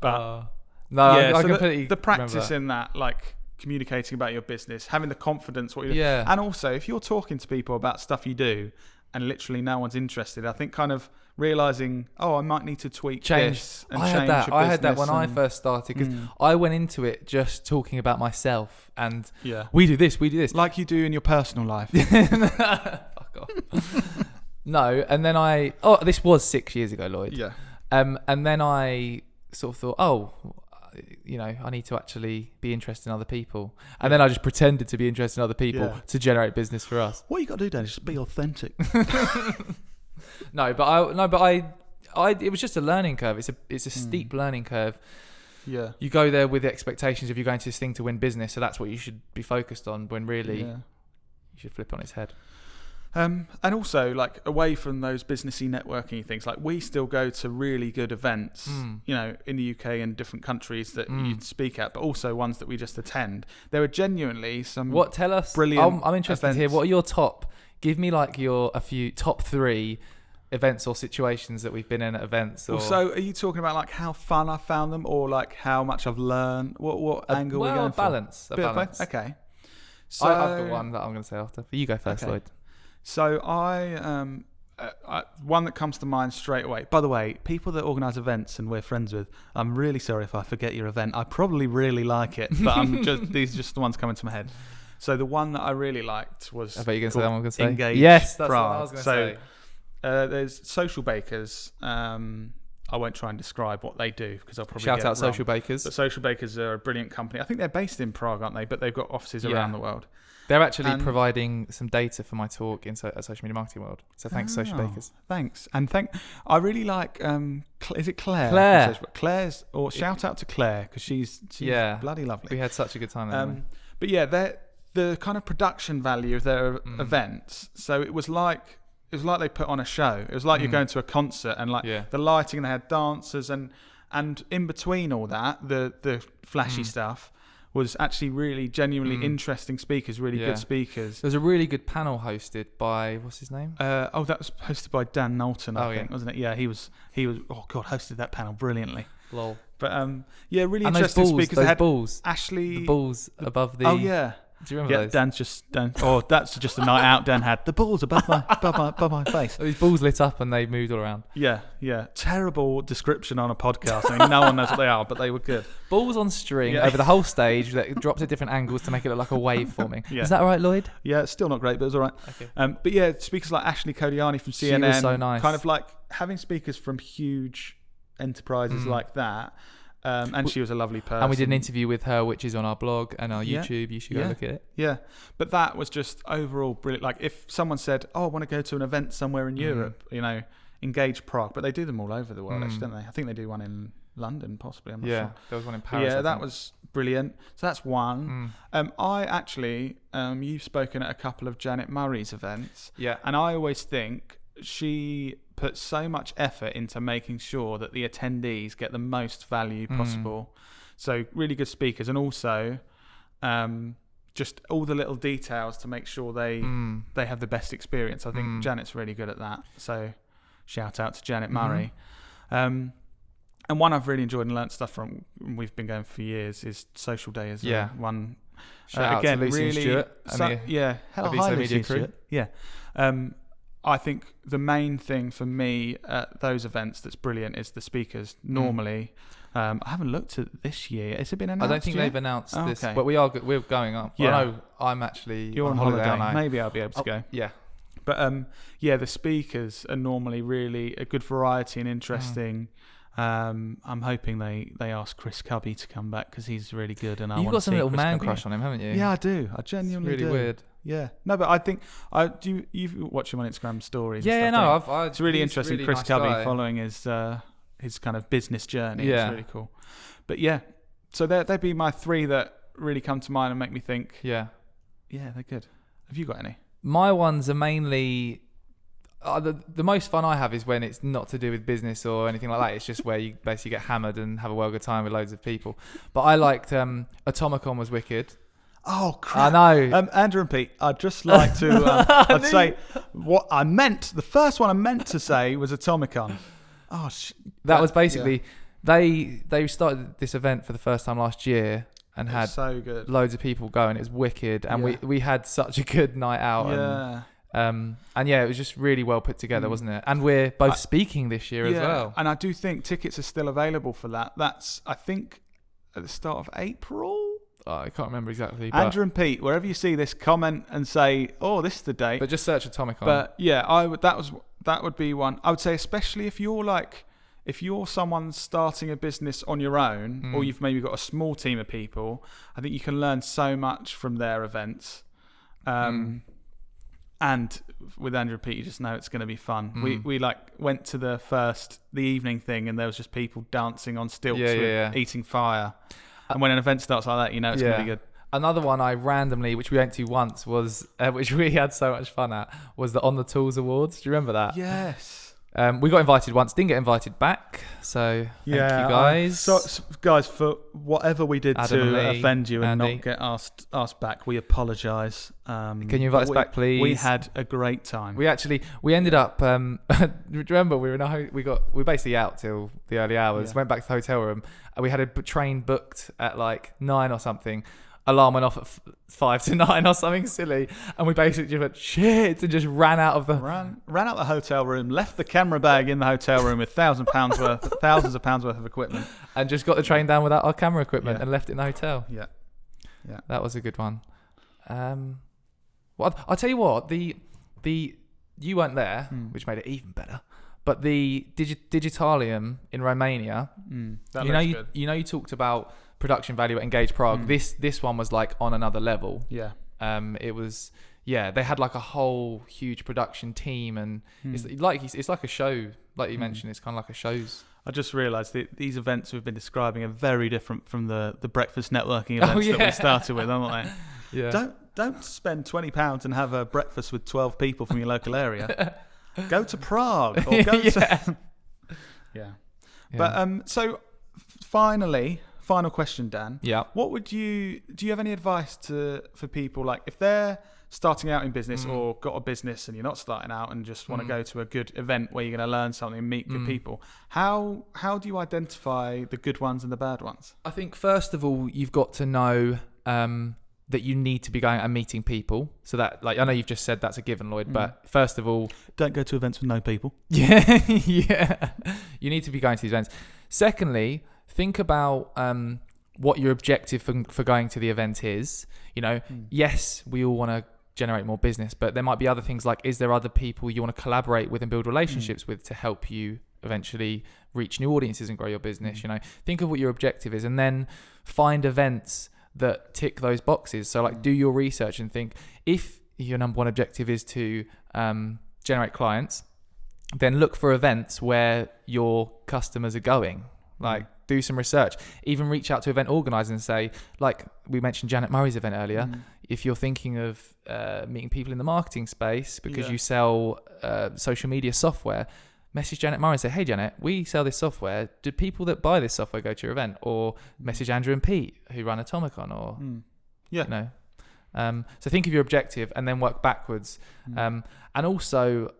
But I completely the practice in that, like communicating about your business, having the confidence what you do, Yeah. and also if you're talking to people about stuff you do, and literally no one's interested, I think kind of realizing, I might need to tweak this and change your business. I had that when I first started because I went into it just talking about myself and we do this, like you do in your personal life. Fuck off. No, and then this was 6 years ago, Lloyd. Yeah. And then I sort of thought, I need to actually be interested in other people, and then I just pretended to be interested in other people to generate business for us. What you got to do, Dan, is just be authentic. But I it was just a learning curve. It's a steep learning curve. Yeah. You go there with the expectations of you're going to this thing to win business, so that's what you should be focused on, when really you should flip it on its head. And also, like, away from those businessy networking things, like we still go to really good events, in the UK and different countries that you speak at, but also ones that we just attend. There are genuinely some tell us, brilliant I'm interested events. to hear, what are your top, give me like a few top 3 events or situations that we've been in at events. Or... So are you talking about like how fun I found them, or like how much I've learned? What angle are we going for? A balance. Okay. So I've got one that I'm going to say after. But you go first, Lloyd. So one that comes to mind straight away. By the way, people that organise events and we're friends with, I'm really sorry if I forget your event. I probably really like it, but these are just the ones coming to my head. So the one that I really liked was... I bet you're going to say that one I'm going to say. Engage yes, that's Prague. What I was going to say. There's Social Bakers. I won't try and describe what they do because I'll probably shout get out it wrong. Social Bakers. But Social Bakers are a brilliant company. I think they're based in Prague, aren't they? But they've got offices around the world. They're actually providing some data for my talk in Social Media Marketing World. So thanks, Social Bakers. Thanks. And I really like, is it Claire? Claire's, or shout out to Claire because she's bloody lovely. We had such a good time anyway. But yeah, the kind of production value of their events. So it was like it was like they put on a show. It was like you're going to a concert, and like the lighting, and they had dancers, and in between all that, the flashy stuff was actually really genuinely interesting speakers, really good speakers. There was a really good panel hosted by, what's his name? That was hosted by Dan Knowlton, I think, wasn't it? Yeah, he was. Oh God, hosted that panel brilliantly. Lol. But really and interesting those balls, speakers. Those they had balls, Ashley, the balls above the. Oh yeah. Do you remember those? That's just a night out. Dan had the balls above my face. These balls lit up and they moved all around. Yeah. Terrible description on a podcast. I mean, no one knows what they are, but they were good. Balls on string over the whole stage that dropped at different angles to make it look like a wave forming. Is that right, Lloyd? Yeah, it's still not great, but it was all right. Okay. But yeah, speakers like Ashley Kodiani from CNN. She was so nice. Kind of like having speakers from huge enterprises like that. And she was a lovely person. And we did an interview with her, which is on our blog and our YouTube. You should go look at it. Yeah. But that was just overall brilliant. Like if someone said, I want to go to an event somewhere in Europe, engage Prague. But they do them all over the world, actually, don't they? I think they do one in London, possibly. I'm not sure. There was one in Paris. Yeah, that was brilliant. So that's one. I actually, you've spoken at a couple of Janet Murray's events. Yeah. And I always think she put so much effort into making sure that the attendees get the most value possible. So really good speakers, and also just all the little details to make sure they have the best experience. I think Janet's really good at that. So shout out to Janet Murray. And one I've really enjoyed and learnt stuff from, we've been going for years, is Social Day as one. Shout out to Lucy and Stuart. Hi Lucy and Stuart. Yeah. I think the main thing for me at those events that's brilliant is the speakers. Normally, I haven't looked at this year. Has it been announced? I don't think they've announced this, okay. but we're going up. Yeah. I know I'm actually You're on holiday. Maybe I'll be able to go. Yeah. But the speakers are normally really a good variety and interesting. I'm hoping they ask Chris Cubby to come back because he's really good, and you've got some little Chris man Cubby. crush on him, haven't you? Yeah, I do. I genuinely do. Really weird. Yeah, no, but I think you've watched him on Instagram stories. Yeah, and stuff, it's really interesting. Really Chris nice Cubby guy. Following his kind of business journey. Yeah. It's really cool. But yeah, so they'd be my three that really come to mind and make me think. Yeah, they're good. Have you got any? My ones are mainly. The most fun I have is when it's not to do with business or anything like that. It's just where you basically get hammered and have a well good time with loads of people. But I liked Atomicon was wicked. Oh crap! I know. Andrew and Pete, I'd just like to. I'd say what I meant. The first one I meant to say was Atomicon. Oh, that was basically they started this event for the first time last year and had so good. Loads of people going. It was wicked, and we had such a good night out. Yeah. And it was just really well put together, wasn't it? And we're both speaking this year as well. And I do think tickets are still available for that. That's, I think, at the start of April. Oh, I can't remember exactly. But Andrew and Pete, wherever you see this, comment and say, "Oh, this is the date." But just search Atomicon. But yeah, that would be one. I would say, especially if you're someone starting a business on your own, or you've maybe got a small team of people. I think you can learn so much from their events. And with Andrew and Pete, you just know it's going to be fun. We went to the evening thing, and there was just people dancing on stilts eating fire. And when an event starts like that, you know it's going to be good. Another one I randomly, which we went to once, was which we had so much fun at, was the On the Tools Awards. Do you remember that? Yes. We got invited once, didn't get invited back. So thank you guys. So guys, for whatever we did Adam to Lee, offend you and Andy. not get asked back, we apologise. Can you invite us back, please? We had a great time. We ended up. Remember, we were we basically out till the early hours. Went back to the hotel room, and we had a train booked at like 9 or something. Alarm went off at 5 to 9 or something silly, and we basically just went shit and just ran out of the ran out the hotel room, left the camera bag in the hotel room with thousands of pounds worth of equipment, and just got the train down without our camera equipment and left it in the hotel. Yeah, that was a good one. Well, I'll tell you what, the you weren't there, which made it even better. But the Digitalium in Romania, you talked about production value at Engage Prague. This one was like on another level. Yeah. It was they had like a whole huge production team, and it's like a show, like you mentioned. It's kind of like a show's. I just realised that these events we've been describing are very different from the breakfast networking events that we started with, aren't they? Yeah. Don't spend £20 and have a breakfast with 12 people from your local area. Go to Prague or go to. Yeah. But so final question, Dan. Yeah. What would do you have any advice for people, like if they're starting out in business or got a business and you're not starting out and just want to go to a good event where you're going to learn something and meet good people? How do you identify the good ones and the bad ones? I think first of all, you've got to know that you need to be going and meeting people. So that, like, I know you've just said that's a given, Lloyd, but first of all, don't go to events with no people. Yeah. You need to be going to these events. Secondly, think about what your objective for going to the event is. Yes, we all want to generate more business, but there might be other things, like, is there other people you want to collaborate with and build relationships with to help you eventually reach new audiences and grow your business? Think of what your objective is, and then find events that tick those boxes. So, like, do your research and think, if your number one objective is to generate clients, then look for events where your customers are going. Like, do some research. Even reach out to event organisers and say, like we mentioned Janet Murray's event earlier, if you're thinking of meeting people in the marketing space because you sell social media software, message Janet Murray and say, hey Janet, we sell this software. Do people that buy this software go to your event? Or message Andrew and Pete who run Atomicon, or so think of your objective and then work backwards. And also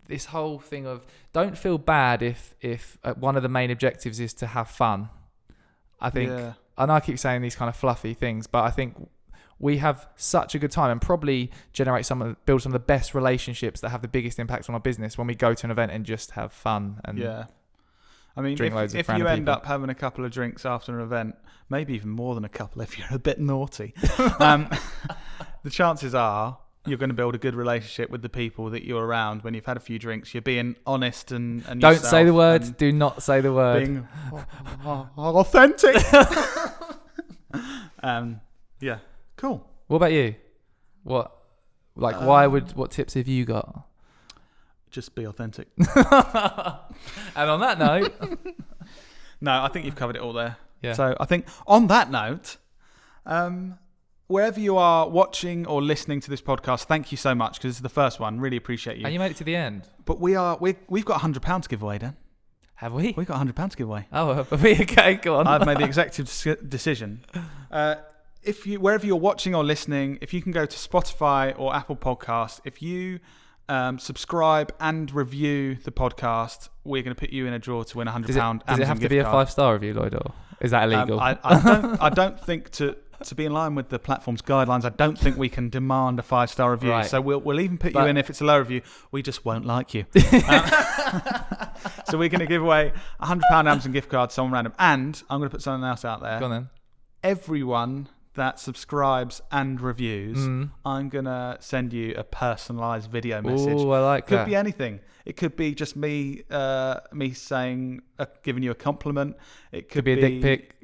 this whole thing of, don't feel bad if one of the main objectives is to have fun. I think, I know I keep saying these kind of fluffy things, but I think we have such a good time and probably build some of the best relationships that have the biggest impact on our business when we go to an event and just have fun and I mean, drink loads of if you end up having a couple of drinks after an event, maybe even more than a couple if you're a bit naughty, the chances are you're going to build a good relationship with the people that you're around when you've had a few drinks. You're being honest and don't say the word. Do not say the word. Being authentic. Yeah. Cool. What about you? What tips have you got? Just be authentic. And on that note, no, I think you've covered it all there. Yeah. So I think on that note, wherever you are watching or listening to this podcast, thank you so much, because this is the first one. Really appreciate you. And you made it to the end. But we've got £100 to give away, Dan. Have we? We've got £100 to give away. Oh, okay, go on. I've made the executive decision. Wherever you're watching or listening, if you can go to Spotify or Apple Podcasts, if you subscribe and review the podcast, we're going to put you in a draw to win £100. Does it have to be a 5-star review, Lloyd, or is that illegal? I don't think to be in line with the platform's guidelines, I don't think we can demand a 5-star review. Right. So we'll even put you in if it's a low review. We just won't like you. So we're going to give away £100 Amazon gift card, someone random, and I'm going to put something else out there. Go on then. Everyone that subscribes and reviews, I'm going to send you a personalised video message. Oh, I like that. Could be anything. It could be just me saying, giving you a compliment. It could be a dick pic.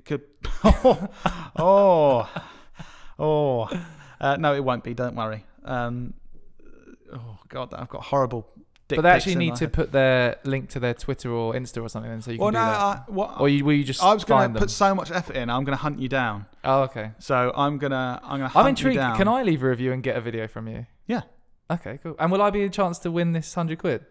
No, it won't be. Don't worry. God, I've got horrible dick pics. But they actually need to put their link to their Twitter or Insta or something, then, so you can do that. Or will you just? I was going to put so much effort in. I'm going to hunt you down. Oh, okay. So I'm gonna hunt I'm intrigued. You down. Can I leave a review and get a video from you? Yeah. Okay, cool. And will I be a chance to win this £100?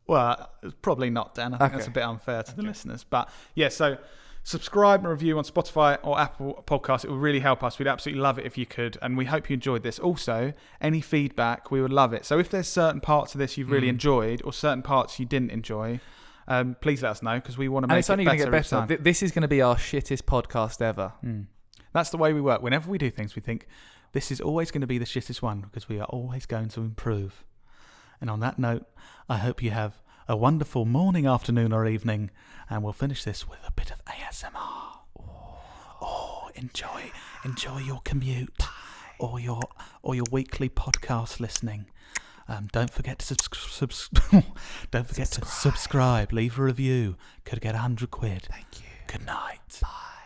Well, probably not, Dan. I think that's a bit unfair to the listeners. But yeah, so subscribe and review on Spotify or Apple Podcasts. It would really help us. We'd absolutely love it if you could. And we hope you enjoyed this. Also, any feedback, we would love it. So if there's certain parts of this you've really enjoyed or certain parts you didn't enjoy, please let us know, because we want to make it better. And it's only going to get better. This is going to be our shittest podcast ever. That's the way we work. Whenever we do things, we think this is always going to be the shittest one, because we are always going to improve. And on that note, I hope you have a wonderful morning, afternoon or evening, and we'll finish this with a bit of ASMR. Enjoy your commute or your weekly podcast listening. Don't forget to subscribe. Leave a review. Could get £100. Thank you. Good night. Bye.